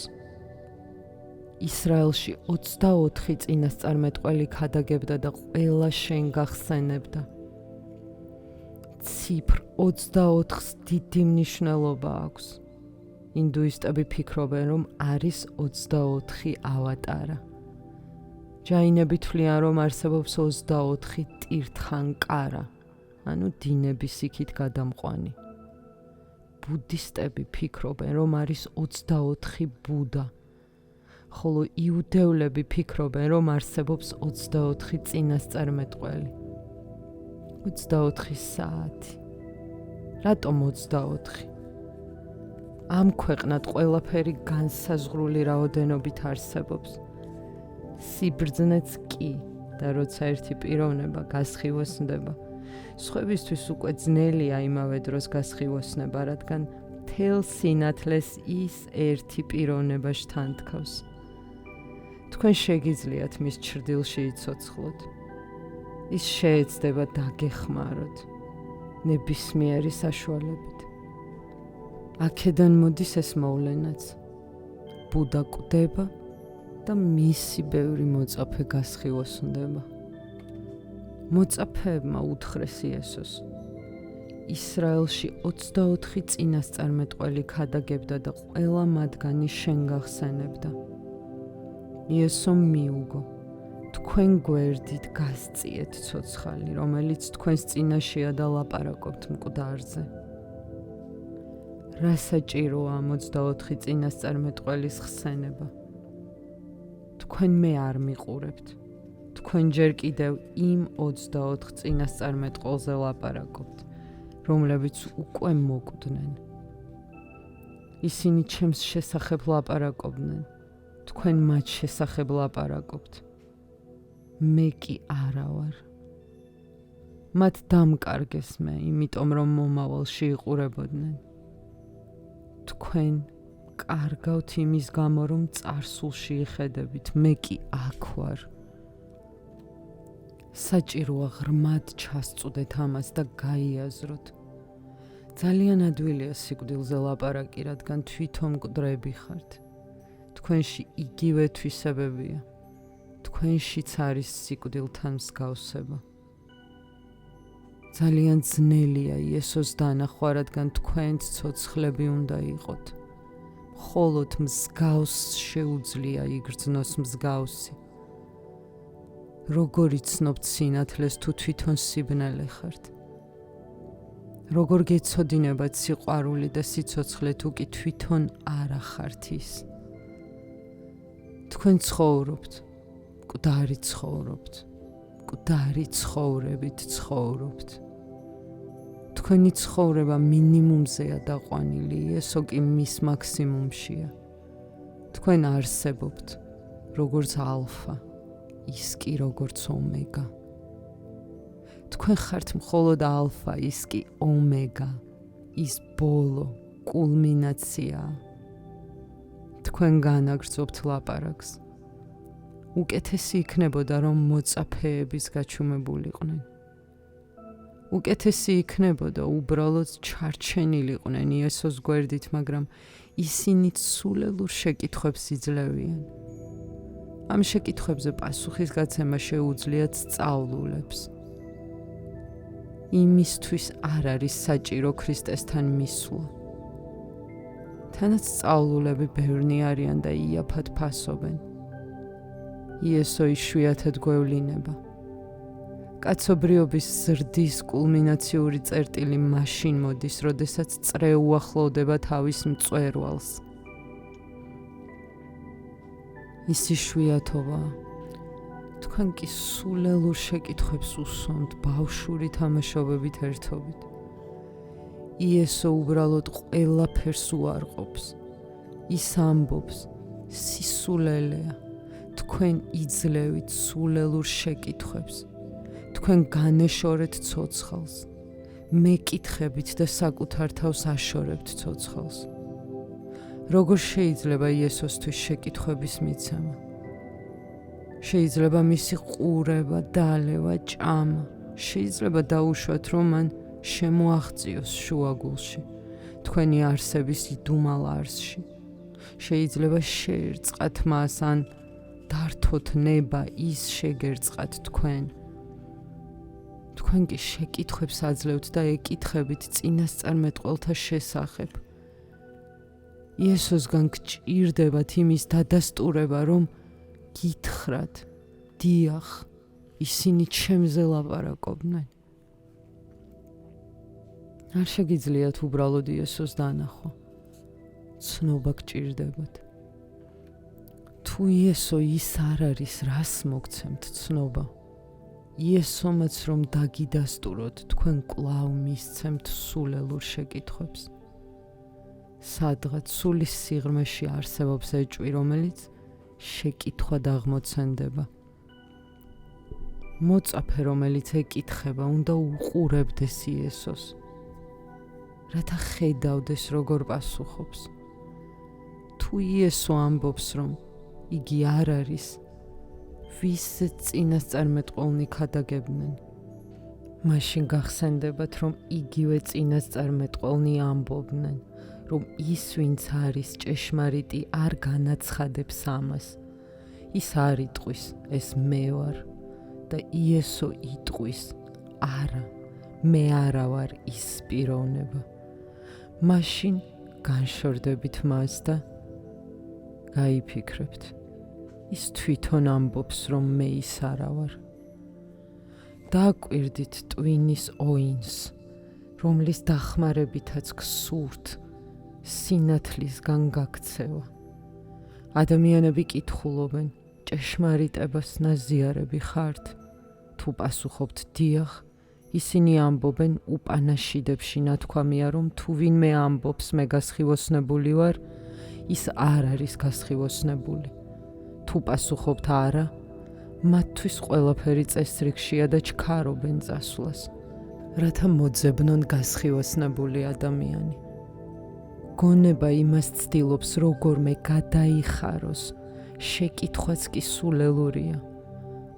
ისრაელში 24 წინასწარმეტყველი ქადაგებდა და ყველა შენ გახსენებდა. ციფრ 24-ს დიდი მნიშვნელობა აქვს. ინდუისტები ფიქრობენ, რომ არის 24 ავატარა. ჯაინები თვლიან, რომ არსებობს 24 ტირთხანკარა, ანუ დინების იქით გადამყვანი. ბუდისტები ფიქრობენ, რომ არის 24 ბუდა, ხოლო იუდევლები ფიქრობენ, რომ არსებობს 24 წინასწარმეტყველი. 24 საათი. რატომ 24? ამ ქვეყნად ყველაფერი განსაზღვრული რაოდენობით არსებობს. სიბრძნეც კი, და როცა ერთი პიროვნება გასხივოსნდება, სხვებისთვის უკვე ძნელია იმავე დროს გასხივოსნება, რადგან მთელ სინათლეს ის ერთი პიროვნება შთანთქავს. თქვენ შეგიძლიათ მის ჩრდილში იცოცხლოთ. ის შეეცდება დაგეხმაროთ ნებისმიერი საშუალებით. აქედან მოდის ეს მოვლენაც. ბუდა კვდება და მისი ბევრი მოწაფე გასხივოსნდება. მოწაფეებმა უთხრეს იესოს, ისრაელში 24 წინასწარმეტყველი ქადაგებდა და ყველა მათგანი შენ გახსენებდა. იესომ მიუგო, თქვენ გვერდით გასწიეთ ცოცხალი, რომელიც თქვენს წინაშეა და ლაპარაკობთ მკვდარზე. რა საჭიროა 24 წინასწარმეტყველის ხსენება? თქვენ მე არ მიყურებთ. თქვენ ჯერ კიდევ იმ 24 წინასწარმეტყველზე ლაპარაკობთ, რომლებიც უკვე მოკვდნენ. ისინი ჩემს შესახებ ლაპარაკობდნენ, თქვენ მათ შესახებ ლაპარაკობთ. მე კი არა ვარ. მათ დამკარგეს მე, იმიტომ რომ მომავალში იყურებოდნენ. თქვენ კარგავთ იმის გამო, რომ წარსულში იხედებით, მე კი აქ ვარ. საჭიროა ღრმად ჩასწუდეთ ამას და გაიაზროთ. ძალიან ადვილია სიკვდილზე ლაპარაკი, რადგან თვითონ მკვდრები ხართ. თქვენში იგივე თვისებებია. თქვენშიც არის სიკვდილთან მსგავსება. ძალიან ძნელია იესოს დანახვა, რადგან თქვენც ცოცხლები უნდა იყოთ. მხოლოდ მსგავს შეუძლია იგრძნოს მსგავსი. როგორ იცნობთ სინათლეს თუ თვითონ სიბნელე ხართ? როგორ გეცოდინებათ სიყვარული და სიცოცხლე თუ კი თვითონ არა ხართ ის? თქვენ ცხოვრობთ, მკვდარი ცხოვრობთ, მკვდარი ცხოვრებით ცხოვრობთ. თქვენი ცხოვრება მინიმუმზეა დაყვანილი, იესო კი მის მაქსიმუმშია. თქვენ არსებობთ, როგორც ალფა, ის კი როგორც ომეგა. თქვენ ხართ მხოლოდ ალფა, ის კი ომეგა, ის ბოლო, კულმინაცია. თქვენ განაგრძობთ ლაპარაკს. უკეთესი იქნებოდა, რომ მოწაფეების გაჩუმებულიყვნენ. უკეთესი იქნებოდა, უბრალოდ ჩარჩენილიყვნენ იესოს გვერდით, მაგრამ ისინი სულელურ შეკითხვებს იძლევიან. ამ შეკითხვებზე პასუხისგაცემა შეუძლიათ სწავლულებს. იმისთვის არ არის საჭირო ქრისტესთან მისვლა. თანაც სწავლულები ბევრნი არიან და იაფად ფასობენ. იესო იშვიათად გვევლინება. კაცობრიობის ზრდის კულმინაციური წერტილი მაშინ მოდის, როდესაც წრე უახლოვდება თავის მწვერვალს. ის იშვიათობა. თქვენ კი სულელურ შეკითხვებს უსვამთ ბავშვური თამაშობებით ერთობით. იესო უბრალოდ ყველაფერს უარყოფს. ის ამბობს, სისულელეა. თქვენ იძლევით სულელურ შეკითხვებს. თქვენ განეშორეთ ცოცხალს. მეკითხებით და საკუთარ თავს აშორებთ ცოცხალს. როგორ შეიძლება იესოსთვის შეკითხვების მიცემა? შეიძლება მისი ყურება, დალევა, ჭამა. შეიძლება დაუშვათ, რომ მან შემოაღწიოს შუაგულში, თქვენი არსების იდუმალ არსში. შეიძლება შეერწყათ მას, ან დართოთ ნება, ის შეგერწყათ თქვენ. თქვენ კი შეკითხვებს აძლევთ და ეკითხებით წინასწარმეტყველთა შესახებ. იესოსგან გჭირდებათ იმის დადასტურება, რომ გითხრათ, დიახ, ისინი ჩემზე ლაპარაკობდნენ. არ შეგიძლიათ უბრალოდ იესოს დანახვა. ცნობა გჭირდებათ. თუ იესო ის არ არის, რას მოგცემთ ცნობა? იესომაც რომ დაგიდასტუროთ, თქვენ კვლავ მისცემთ სულელურ შეკითხვებს. სადღაც სულის სიღრმეში არსებობს ეჭვი, რომელიც შეკითხვად აღმოცენდება. მოწაფე, რომელიც ეკითხება, უნდა უყურებდეს იესოს, რათა ხედავდეს, როგორ პასუხობს. თუ იესო ამბობს, რომ იგი არ არის, ვის წინასწარმეტყველნი ქადაგებდნენ? მაშინ გახსენდებათ, რომ იგივე წინასწარმეტყველნი ამბობდნენ, რომ ის, ვინც არის ჭეშმარიტი, არ განაცხადებს ამას. ის არ იტყვის, ეს მე ვარ, და იესო იტყვის, არა, მე არა ვარ ის პიროვნება. მაშინ განშორდებით მას და გაიფიქრებთ. ის თვითონ ამბობს, რომ მე ის არა ვარ. დააკვირდით ტვინის ოინს, რომლის დახმარებითაც გსურთ სინათლისგან გაქცევა. ადამიანები კითხულობენ, ჭეშმარიტებას ნაზიარები ხართ? თუ პასუხობთ დიახ, ისინი ამბობენ, უპანაშიდებში ნათქვამია, რომ თუ ვინმე ამბობს, მე გასხივოსნებული ვარ, ის არ არის გასხივოსნებული. თუ პასუხობთ არა, მათთვის ყველაფერი წესრიგშია და ჩქარობენ წასვლას, რათა მოძებნონ გასხივოსნებული ადამიანი. გონება იმას ცდილობს როგორმე გადაიხაროს, შეკითხვაც კი სულელურია.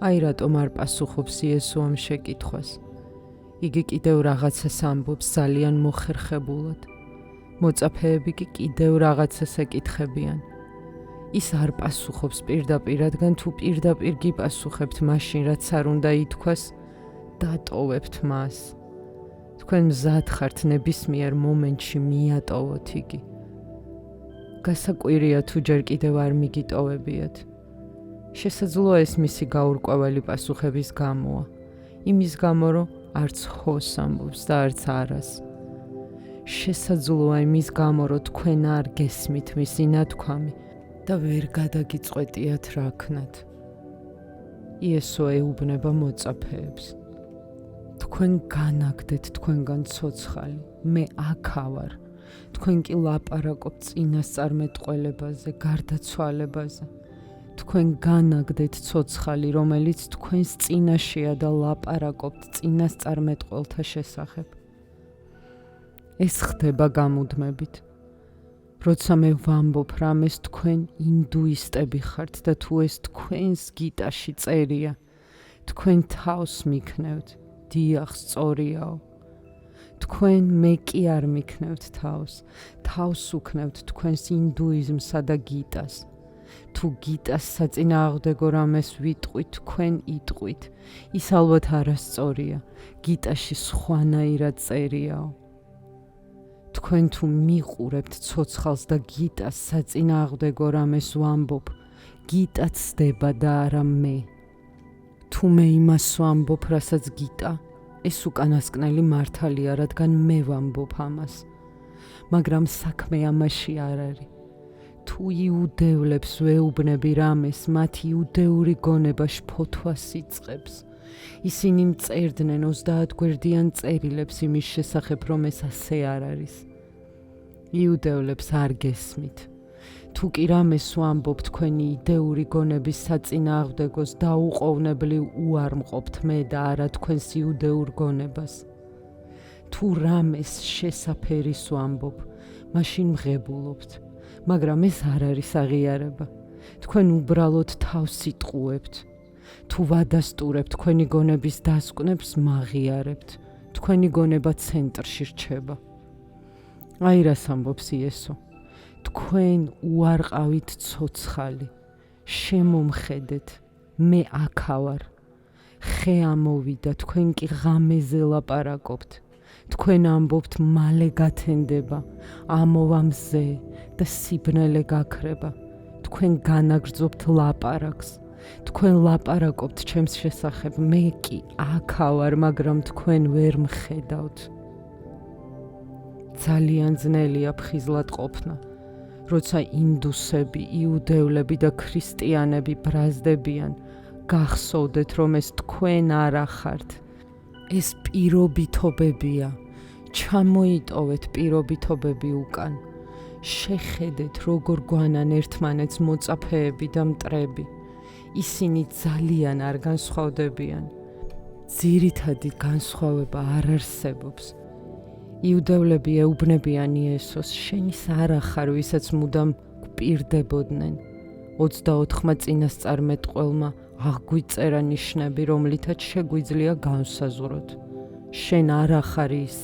აი რატომ არ პასუხობს იესო ამ შეკითხვას. იგი კიდევ რაღაცას ამბობს ძალიან მოხერხებულად. მოწაფეები კი კიდევ რაღაცას ეკითხებიან. ის არ პასუხობს პირდაპირ, რადგან თუ პირდაპირ გიპასუხებთ მაშინ, რაც არ უნდა ითქვას, დატოვებთ მას. თქვენ მზად ხართ ნებისმიერ მომენტში მიატოვოთ იგი. გასაკვირია თუ ჯერ კიდევ არ მიგიტოვებიათ. შესაძლოა ეს მისი გაურკვეველი პასუხების გამოა, იმის გამო, რომ არც ხოს ამბობს და არც არას. შესაძლოა იმის გამო, რომ თქვენ არ გესმით მისი ნათქვამი და ვერ გადაგიწყვეტიათ რა ქნათ. იესო ეუბნება მოწაფეებს. თქვენ განაგდეთ თქვენგან ცოცხალი, მე აქა ვარ. თქვენ კი ლაპარაკობთ წინასწარმეტყველებაზე, გარდაცვალებაზე. თქვენ განაგდეთ ცოცხალი, რომელიც თქვენს წინაშეა და ლაპარაკობთ წინასწარმეტყველთა შესახებ. ეს ხდება გამუდმებით. როცა მე ვამბობ რამეს, თქვენ ინდუისტები ხართ და თუ ეს თქვენს გიტაში წერია, თქვენ თავს მიქნევთ, დიახ, სწორიაო. თქვენ მე კი არ მიქნევთ თავს უქნევთ თქვენს ინდუიზმსა და გიტას. თუ გიტას საწინააღმდეგო რამეს ვიტყვით, თქვენ იტყვით, ის ალბათ არასწორია, გიტაში სხვანაირად წერიაო. თქვენ თუ მიყურებთ ცოცხალს და გიტას საწინააღმდეგო რამეს ვამბობ, გიტა ცდება და არა მე. თუ მე იმას ვამბობ, რასაც გიტა, ეს უკანასკნელი მართალია, რადგან მე ვამბობ ამას. მაგრამ საქმე ამაში არ არის. თუ იუდევლებს ვეუბნები რამეს, მათ იუდეური გონება შფოთვას იწყებს. ისინი მწერდნენ 30 გვერდიან წერილებს იმის შესახებ, რომ ეს ასე არ არის. იუდევლებს არ გესმით. თუ კი რამეს ვამბობ თქვენი იდეური გონების საწინააღმდეგოს, დაუყოვნებლივ უარმყოფთ მე და არა თქვენს იუდეურ გონებას. თუ რამეს შესაფერის ვამბობ, მაშინ მღებულობთ, მაგრამ ეს არ არის აღიარება. თქვენ უბრალოდ თავს იტყუებთ. თუ ვადასტურებთ თქვენი გონების დასკვნებს, მაღიარებთ. თქვენი გონება ცენტრში რჩება. აი რას ამბობს იესო. თქვენ უარყავით ცოცხალი, შემომხედეთ, მე აქა ვარ. ხე ამოვიდა, თქვენ კი ღამეზე ლაპარაკობთ. თქვენ ამბობთ, მალე გათენდება, ამოვა მზე და სიბნელე გაქრება. თქვენ განაგრძობთ ლაპარაკს. თქვენ ლაპარაკობთ ჩემს შესახებ, მე კი აქა ვარ, მაგრამ თქვენ ვერ მხედავთ. ძალიან ძნელია ფხიზლად ყოფნა. როცა ინდუსები, იუდევლები და ქრისტიანები ბრაზდებიან, გახსოვდეთ, რომ ეს თქვენ არ ახართ. ეს პირობითობებია. ჩამოიტოვეთ პირობითობები უკან. შეხედეთ, როგორ გვანან ერთმანეთს მოწაფეები და მტრები. ისინი ძალიან არ განსხვავდებიან. ძირითადი განსხვავება არ არსებობს. იუდევლები ეუბნებიან იესოს, შენის არ ახარ, ვისაც მუდამ გვპირდებოდნენ. 24 წინასწარმეტყველმა აღგვიწერა ნიშნები, რომლითაც შეგვიძლია განსაზღვროთ. შენ არ ახარ ის.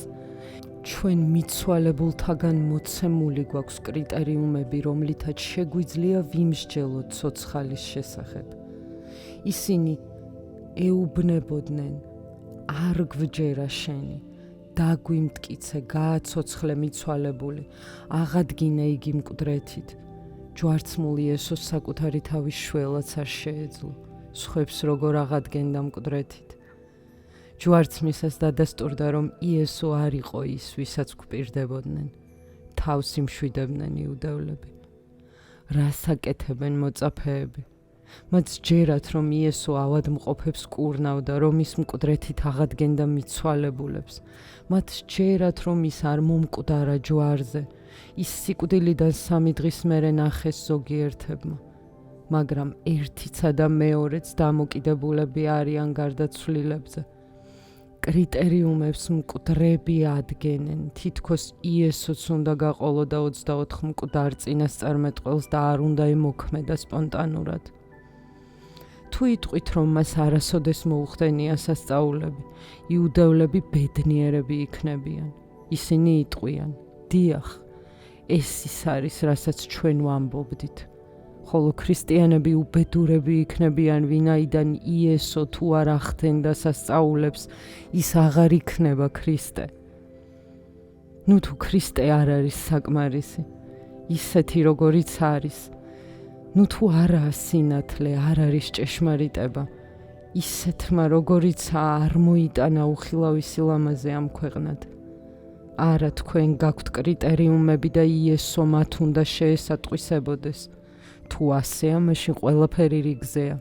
ჩვენ მიცვალებულთაგან მოცემული გვაქვს კრიტერიუმები, რომლითაც შეგვიძლია ვიმსჯელოთ ცოცხალის შესახებ. ისინი ეუბნებოდნენ, არ გვჯერა შენი. დაგვიმტკიცე, გააცოცხლე მიცვალებული, აღადგინე იგი მკვდრეთით. ჯვარცმული იესოს საკუთარი თავის შველაც არ შეეძლო, სხვებს როგორ აღადგენდა მკვდრეთით. ჯვარცმისას დადასტურდა, რომ იესო არ იყო ის, ვისაც გვპირდებოდნენ. თავს იმშვიდებდნენ იუდევლები. რას აკეთებენ მოწაფეები? მათ სჯერათ, რომ იესო ავადმყოფებს კურნავდა, რომ ის მკვდრეთით აღადგენდა მიცვალებულებს. მათ სჯერათ, რომ ის არ მომკვდარა ჯვარზე. ის სიკვდილიდან 3 დღის მერე ნახეს ზოგიერთებმა. მაგრამ ერთიცა და მეორეც დამოკიდებულები არიან გარდაცვლილებზე. კრიტერიუმებს მკვდრები ადგენენ, თითქოს იესოც უნდა გაყოლოდა 24 მკვდარ წინასწარმეტყველს და არ უნდა ემოქმედა სპონტანურად. თუ იტყვით, რომ მას არასოდეს მოუხდენია სასწაულები, იუდევლები ბედნიერები იქნებიან. ისინი იტყვიან, დიახ, ეს ის არის, რასაც ჩვენ ვამბობდით. ხოლო ქრისტიანები უბედურები იქნებიან, ვინაიდან იესო თუ არ ახდენდა სასწაულებს, ის აღარ იქნება ქრისტე. ნუ თუ ქრისტე არ არის საკმარისი, ისეთი როგორიც არის, ნუ თუ არაა სინათლე, არ არის ჭეშმარიტება, ისეთმა როგორიცაა არ მოიტანა უხილავი სილამაზე ამ ქვეყნად. არა, თქვენ გაქვთ კრიტერიუმები და იესო მათ უნდა შეესატყვისებოდეს. თუ ასეა, მაშინ ყველაფერი რიგზეა.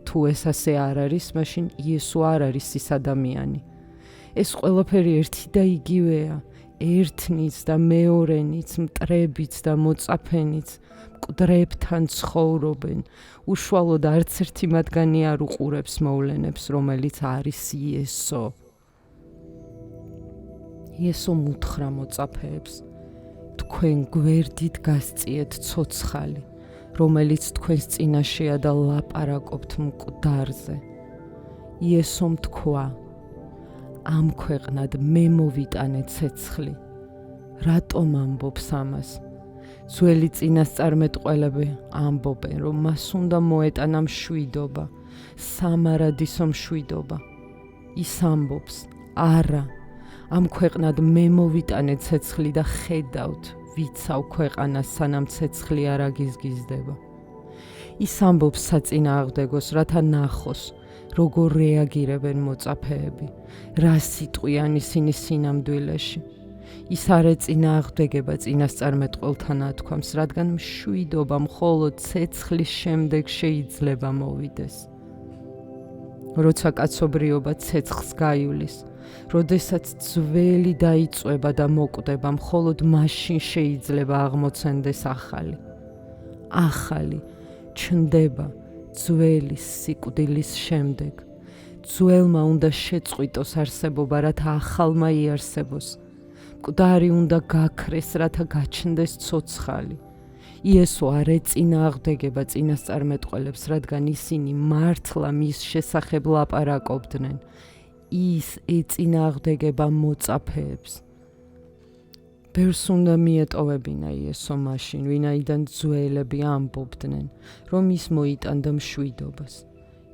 თუ ეს ასე არ არის, მაშინ იესო არ არის ის ადამიანი. ეს ყველაფერი ერთი და იგივეა, ერთნიც და მეორენიც, მტრებიც და მოწაფენიც, მკვდრებთან ცხოვრობენ. უშუალოდ არც ერთი მათგანი არ უყურებს მოვლენებს, რომელიც არის იესო. იესო მუთხრა მოწაფეებს, თქვენ გვერდით გასწიეთ ცოცხალი, რომელიც თქვენს წინაშეა და ლაპარაკობთ მკვდარზე. იესომ თქვა, ამ ქვეყნად მე მოვიტანე ცეცხლი. რატომ ამბობს ამას? ძველი წინასწარმეტყველები ამბობენ, რომ მას უნდა მოეტანა მშვიდობა, სამარადისო მშვიდობა. ის ამბობს, არა, ამ ქვეყნად მე მოვიტანე ცეცხლი და ხედავთ, ვიცავ ქვეყანას, სანამ ცეცხლი არ აგიზგიზდება. ის ამბობს საწინააღმდეგოს, რათა ნახოს, როგორ რეაგირებენ მოწაფეები, რას იტყვიან ისინი სინამდვილეში. ის არ ეწინააღმდეგება წინასწარმეტყველთა ნათქვამს, რადგან მშვიდობა მხოლოდ ცეცხლის შემდეგ შეიძლება მოვიდეს. როცა კაცობრიობა ცეცხლს გაივლის, როდესაც ძველი დაიწვება და მოკვდება, მხოლოდ მაშინ შეიძლება აღმოცენდეს ახალი. ახალი ჩნდება ძველის სიკვდილის შემდეგ. ძველმა უნდა შეწყვიტოს არსებობა, რათა ახალმა იარსებოს. მკვდარი უნდა გაქრეს, რათა გაჩნდეს ცოცხალი. იესო არ ეწინააღმდეგება წინასწარმეტყველებს, რადგან ისინი მართლა მის შესახებ ლაპარაკობდნენ. ის ეწინააღმდეგება მოწაფეებს. ბევრს უნდა მიეტოვებინა იესო მაშინ, ვინაიდან ძველები ამბობდნენ, რომ ის მოიტანდა მშვიდობას.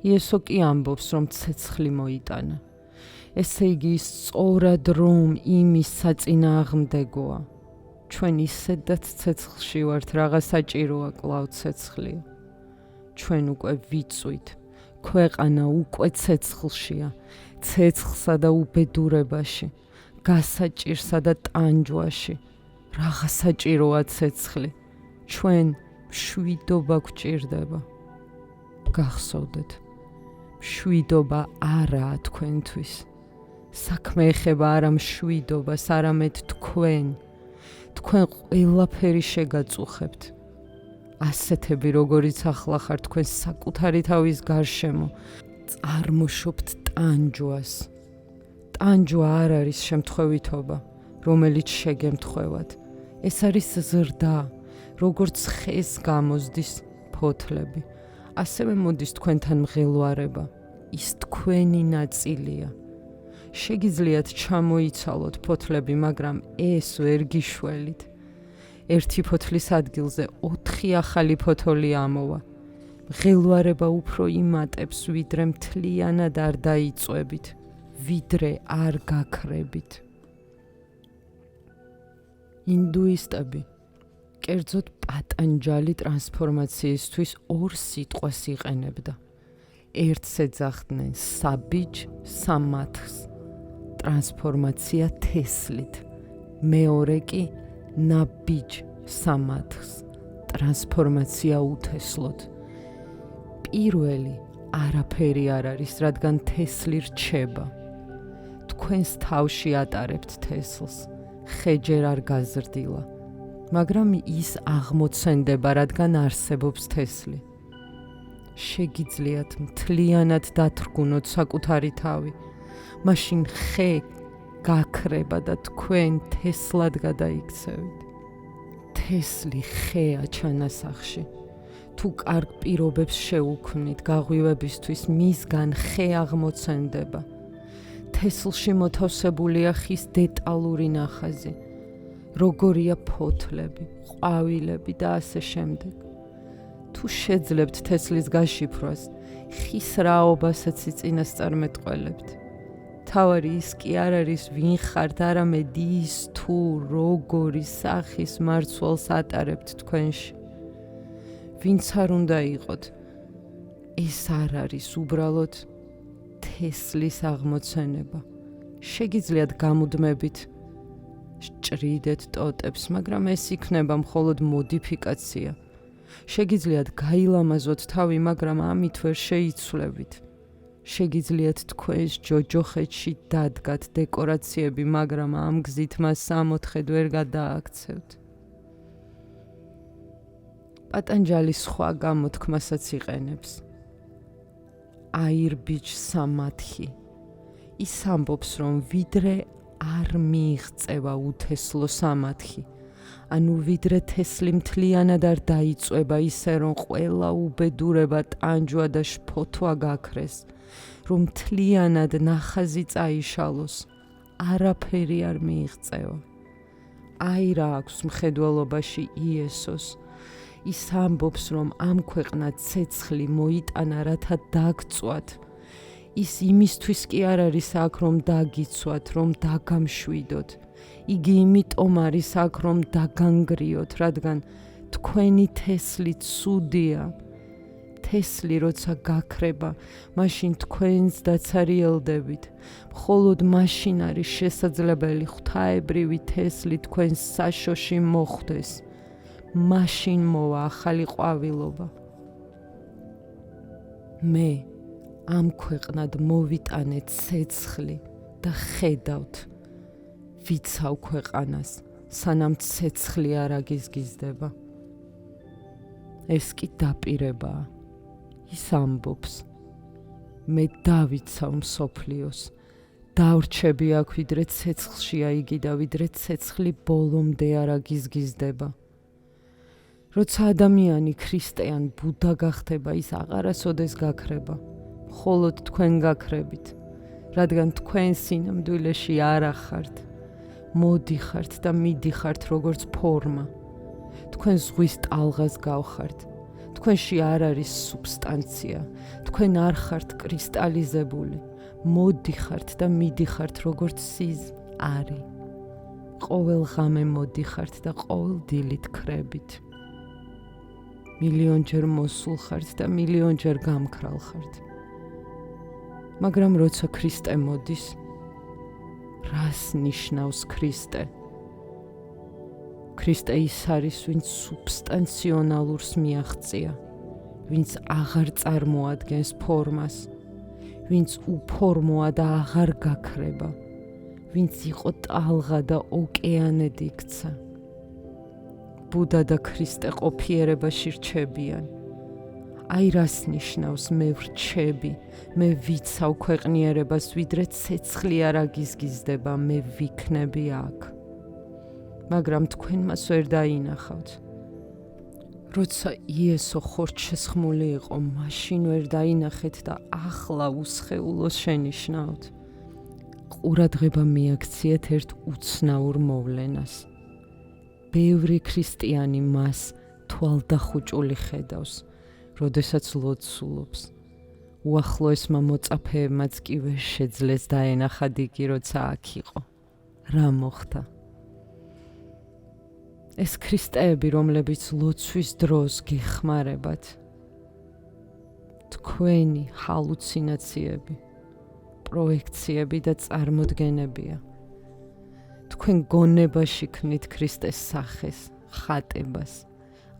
იესო კი ამბობს, რომ ცეცხლი მოიტანა. ესე იგი, სწორად რომ იმის საწინააღმდეგოა. ჩვენ ისედაც ცეცხლში ვართ, რაღა საჭიროა კლავ ცეცხლია. ჩვენ უკვე ვიცვით, ქვეყანა უკვე ცეცხლშია, ცეცხლსა და უბედურებაში, გასაჭირსა და ტანჯვაში. რაღა საჭიროა ცეცხლი, ჩვენ მშვიდობა გვჭირდება. გახსოვდეთ, მშვიდობა არაა თქვენთვის. საქმე ეხება არა მშვიდობას, არამედ თქვენ. თქვენ ყველაფერი შეგაწუხებთ. ასეთები, როგორიც ახლა ხართ თქვენ საკუთარი თავის გარშემო, წარმოშობთ ტანჯვას. ტანჯვა არ არის შემთხვევითობა, რომელიც შეგემთხვევათ. ეს არის ზრდა, როგორც ხეს გამოზდის ფოთლები. ასევე მოდის თქვენთან მღელვარება, ის თქვენი ნაწილია. შეგიძლიათ ჩამოიცალოთ ფოთლები, მაგრამ ეს ვერ გიშველით. ერთი ფოთლის ადგილზე 4 ახალი ფოთოლი ამოვა. მღელვარება უფრო იმატებს, ვიდრე მთლიანად არ დაიწვევით, ვიდრე არ გაქრებით. ინდუისტები, კერძოდ პატანჯალი ტრანსფორმაციისთვის 2 სიტყვას იყენებდა. ერთს ეძახდნენ საბიჯ სამათს, ტრანსფორმაცია თესლით, მეორე კი ნაბიჯ სამათს, ტრანსფორმაცია უთესლოდ. პირველი არაფერი არ არის, რადგან თესლი რჩება. თქვენს თავში ატარებთ თესლს, ხეჯერ არ გაზრდილა, მაგრამ ის აღმოცენდება, რადგან არსებობს თესლი. შეგიძლიათ მთლიანად დათრგუნოთ საკუთარი თავი, მაშინ ხე გაქრება და თქვენ თესლად გადაიქცევით. თესლი ხეა ჩანასახში. თუ კარგ პირობებს შეუქმნით გაღვივებისთვის, მისგან ხე აღმოცენდება. თესლში მოთავსებულია ხის დეტალური ნახაზი, როგორია ფოთლები, ყვავილები და ასე შემდეგ. თუ შეძლებთ თესლის გაშიფრვას, ხის რაობასაც წინასწარმეტყველებთ. თავარი ის კი არ არის ვინ ხართ, არამედ ის თუ როგორი სახის მარცვალს ატარებთ თქვენში. ვინც არ უნდა იყოთ, ეს არ არის უბრალოდ თესლის აღმოცენება. შეგიძლიათ გამუდმებით სჭრიდეთ ტოტებს, მაგრამ ეს იქნება მხოლოდ მოდიფიკაცია. შეგიძლიათ გაილამაზოთ თავი, მაგრამ ამით ვერ შეიცვლებით. შეგიძლიათ თქვენს ჯოჯოხეთში დადგათ დეკორაციები, მაგრამ ამ გზით მას სამოთხედ ვერ გადააქცევთ. პატანჯალი სხვა გამოთქმასაც იყენებს. აირბიჯ სამათი. ის ამბობს, რომ ვიდრე არ მიიღწევა უთესლო სამათი, ანუ ვიდრე თესლი მთლიანად არ დაიწვება ისე, რომ ყველა უბედურება, ტანჯვა და შფოთვა გაქრეს, რომ მთლიანად ნახაზი წაიშალოს, არაფერი არ მიიღწევა. აი რა აქვს მხედველობაში იესოს. ის ამბობს, რომ ამ ქვეყნად ცეცხლი მოიტანა, რათა დაგწვათ. ის იმისთვის კი არ არის აქ, რომ დაგიცვათ, რომ დაგამშვიდოთ. იგი იმიტომ არის აქ, რომ დაგანგრიოთ, რადგან თქვენი თესლი ცუდია. თესლი როცა გაქრება, მაშინ თქვენს დაცარიელდებით. მხოლოდ მაშინ არის შესაძლებელი ღვთაებრივი თესლი თქვენს საშოში მოხვდეს. მაშინ მოვა ახალი ყვავილობა. მე ამ ქვეყნად მოვიტანე ცეცხლი და ხედავთ, ვიცავ ქვეყანას, სანამ ცეცხლი არ აგიზგიზდება. ეს კი დაპირებაა. ის ამბობს, მე დავიცავ მსოფლიოს, დავრჩები აქ ვიდრე ცეცხლშია იგი და ვიდრე ცეცხლი ბოლომდე არ აგიზგიზდება. როცა ადამიანი ქრისტიან ბუდა გახდება, ის აღარასოდეს გაქრება, მხოლოდ თქვენ გაქრებით, რადგან თქვენ სინამდვილეში არ ახართ, მოდიხართ და მიდიხართ როგორც ფორმა. თქვენ ზღვის ტალღას გავხართ, თქვენში არ არის სუბსტანცია, თქვენ არ ხართ კრისტალიზებული, მოდიხართ და მიდიხართ როგორც სიზ არი. ყოველ ღამე მოდიხართ და ყოველ დილით ქრებით. მილიონჯერ მოსულ ხართ და მილიონჯერ გამქრალ ხართ. მაგრამ როცა ქრისტე მოდის, რას ნიშნავს ქრისტე? ქრისტე ის არის, ვინც სუბსტანციონალურს მიაღწია, ვინც აღარ წარმოადგენს ფორმას, ვინც უფორმოა და აღარ გაქრება, ვინც იყო ტალღა და ოკეანედ იქცა. ბუდა და ქრისტე ყოფიერებაში რჩებიან. აი რას ნიშნავს მე ვრჩები, მე ვიცავ ქვეყნიერებას, ვიდრე ცეცხლი არ აგიზგიზდება, მე ვიქნები აქ. მაგრამ თქვენ მას ვერ დაინახავთ. როცა იესო ხორცშესხმული იყო, მაშინ ვერ დაინახეთ და ახლა უსხეულოს შენიშნავთ. ყურადღება მიაქციეთ ერთ უცნაურ მოვლენას. ბევრი ქრისტიანი მას თვალდახუჭული ხედავს, როდესაც ლოცულობს. უახლოესმა მოწაფეებმაც კი ვერ შეძლეს დაენახათ იგი, როცა აქ იყო. რა მოხდა? ეს ქრისტეები, რომლებიც ლოცვის დროს გეხმარებათ, თქვენი ჰალუცინაციები, პროექციები და წარმოდგენებია. თქვენ გონებაში ქმნით ქრისტეს სახეს, ხატებას.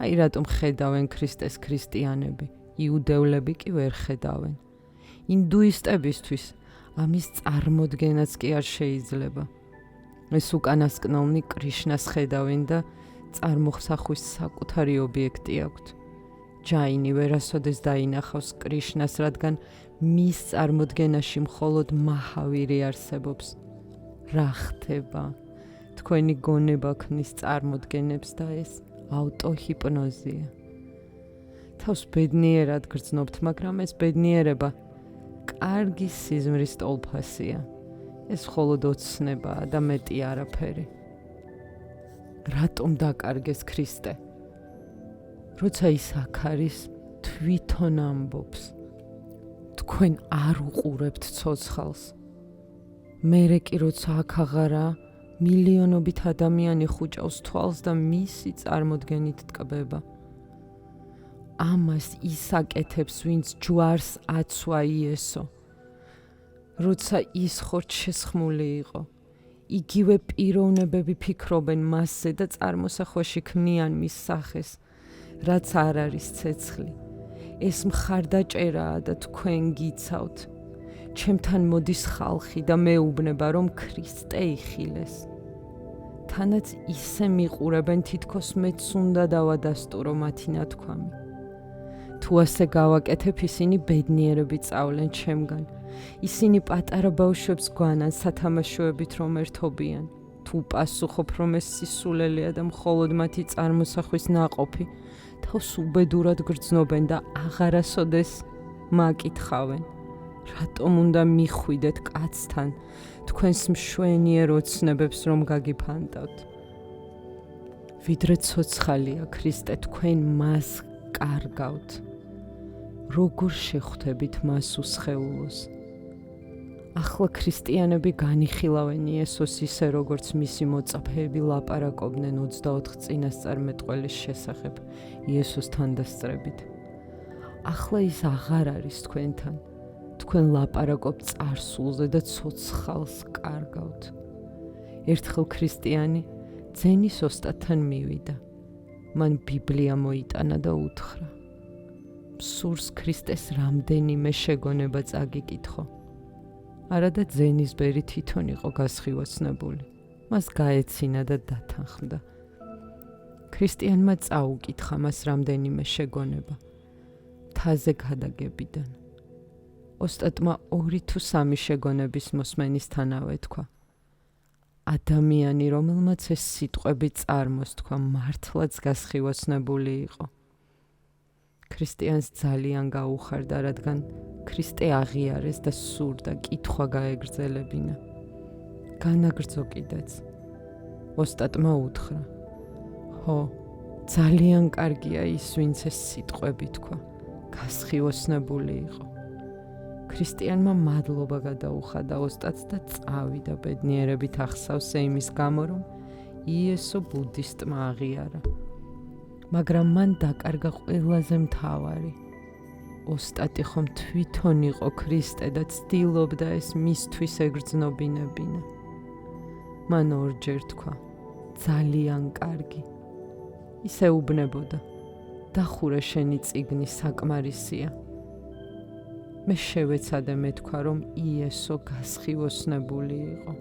აი რატომ ხედავენ ქრისტეს ქრისტიანები, იუდევლები კი ვერ ხედავენ. ინდუისტებისთვის ამის წარმოდგენაც კი არ შეიძლება. ეს უკანასკნელნი კრიშნას ხედავენ და წარმოსახვის საკუთარი ობიექტი აქვთ. ჯაინი ვერასოდეს დაინახავს კრიშნას, რადგან მის წარმოდგენაში მხოლოდ მაჰავირი არსებობს. რა ხდება? თქვენი გონება ქმნის წარმოდგენებს და ეს ავტოჰიპნოზია. თავს ბედნიერად გრძნობთ, მაგრამ ეს ბედნიერება კარგი სიზმრის ტოლფასია. ეს მხოლოდ ოცნებაა და მეტი არაფერი. რატომ დაკარგეს ქრისტე? როცა ის აქ არის, თვითონ ამბობს. თქვენ არ უყურებთ ცოცხალს. მერე კი როცა აქ აღარაა, მილიონობით ადამიანი ხუჭავს თვალს და მისი წარმოდგენით ტკბება. ამას ის აკეთებს, ვინც ჯვარს აცვა იესო. როცა ის ხორჩშესხმული იყო, იგივე პიროვნებები ფიქრობენ მასზე და წარმოსახვაში ქმნიან მის სახეს, რაც არ არის ცეცხლი. ეს მხარდაჭერაა და თქვენ გიცავთ. ჩემთან მოდის ხალხი და მეუბნება, რომ ქრისტე იხილეს. თანაც ისე მიყურებენ, თითქოს მეც უნდა დავადასტურო მათი ნათქვამი. თუ ასე გავაკეთებ, ისინი ბედნიერები წავლენ ჩემგან. ისინი პატარა ბავშვებს გვანან სათამაშოებით რომ ერთობიან. თუ პასუხობ, რომ ეს სისულელეა და მხოლოდ მათი წარმოსახვის ნაყოფი, თავს უბედურად გრძნობენ და აღარასოდეს მაკითხავენ. რატომ უნდა მიხვიდეთ კაცთან თქვენს მშვენიერ ოცნებებს რომ გაგიფანტავთ? ვიდრე ცოცხალია ქრისტე, თქვენ მას კარგავთ. როგორ შეხვდებით მას უსხეულოს? ახლა ქრისტიანები განიხილავენ იესოს ისე, როგორც მისი მოწაფეები ლაპარაკობდნენ 24 წინასწარმეტყველის შესახებ იესოს თანდასწრებით. ახლა ის აღარ არის თქვენთან. თქვენ ლაპარაკობთ წარსულზე და ცოცხალს კარგავთ. ერთხელ ქრისტიანი ძენის ოსტატთან მივიდა. მან ბიბლია მოიტანა და უთხრა: სურს ქრისტეს რამდენიმე შეგონება წაგიკითხო. არადა ძენის ბერი თვითონ იყო გასხივოცნებული. მას გაეცინა და დათანხმდა. ქრისტიანმა წაუკითხა მას რამდენიმე შეგონება. მთაზე გადაგებიდან. ოსტატმა 2 თუ 3 შეგონების მოსმენისთანავე თქვა: ადამიანი, რომელმაც ეს სიტყვები წარმოსთქვა, მართლაც გასხივოცნებული იყო. ქრისტიანს ძალიან გაუხარდა, რადგან ქრისტე აღიარეს და სურდა კითხვა გაეგრძელებინა. განაგრძო კიდეც. ოსტატმა უთხრა: ხო, ძალიან კარგია ის, ვინც ეს სიტყვები თქვა. გასხივოცნებული იყო. ქრისტიანმა მადლობა გადაუხადა ოსტატს და წავიდა ბედნიერებით ახსავსე იმის გამო, რომ იესო ბუდისტმა აღიარა. მაგრამ მან დაკარგა ყველაზე მთავარი. ოსტატი ხომ თვითონ იყო ქრისტე და ცდილობდა ეს მისთვის ეგრძნობინებინა. მან ორჯერ თქვა: ძალიან კარგი. ისე უბნებოდა: დახურე შენი წიგნი, საკმარისია. მე შევეცადე მეთქვა, რომ იესო გასხივოცნებული იყო.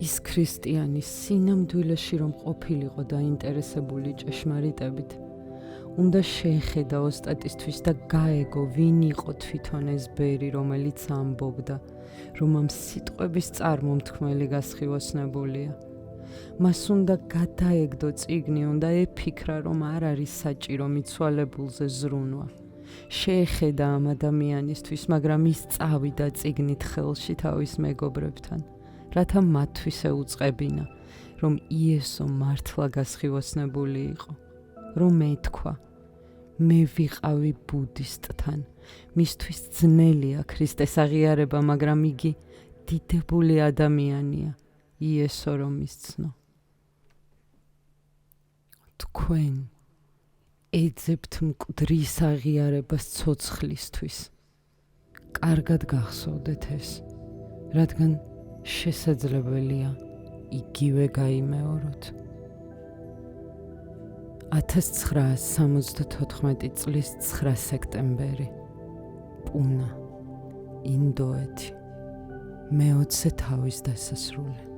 ის ქრისტიანი სინამდვილეში რომ ყოფილიყო დაინტერესებული ჭეშმარიტებით, უნდა შეეხედა ოსტატისთვის და გაეგო, ვინ იყო თვითონ ეს ბერი, რომელიც ამბობდა, რომ ამ სიტყვების წარმომთქმელი გასხივოცნებულია. მას უნდა გადაეგდო წიგნი, უნდა ეფიქრა, რომ არ არის საჭირო მიცვალებულზე ზრუნვა. შეეხედა ამ ადამიანისთვის, მაგრამ ის წავიდა წიგნით ხელში თავის მეგობრებთან, რათა მათთვის ეუწყებინა, რომ იესო მართლა გასხივოცნებული იყო, რომ ეთქვა: მე ვიყავი ბუდისტთან, მისთვის ძნელია ქრისტეს აღიარება, მაგრამ იგი დიდებული ადამიანია, იესო რომ ისცნო. თქვენ ეძებთ მკვდრის აღიარებას ცოცხლისთვის. კარგად გახსოვდეთ ეს, რადგან შესაძლებელია იგივე გაიმეოროთ. 1974 წლის 9 სექტემბერი, პუნა, ინდოეთი, მე-20 თავის დასასრული.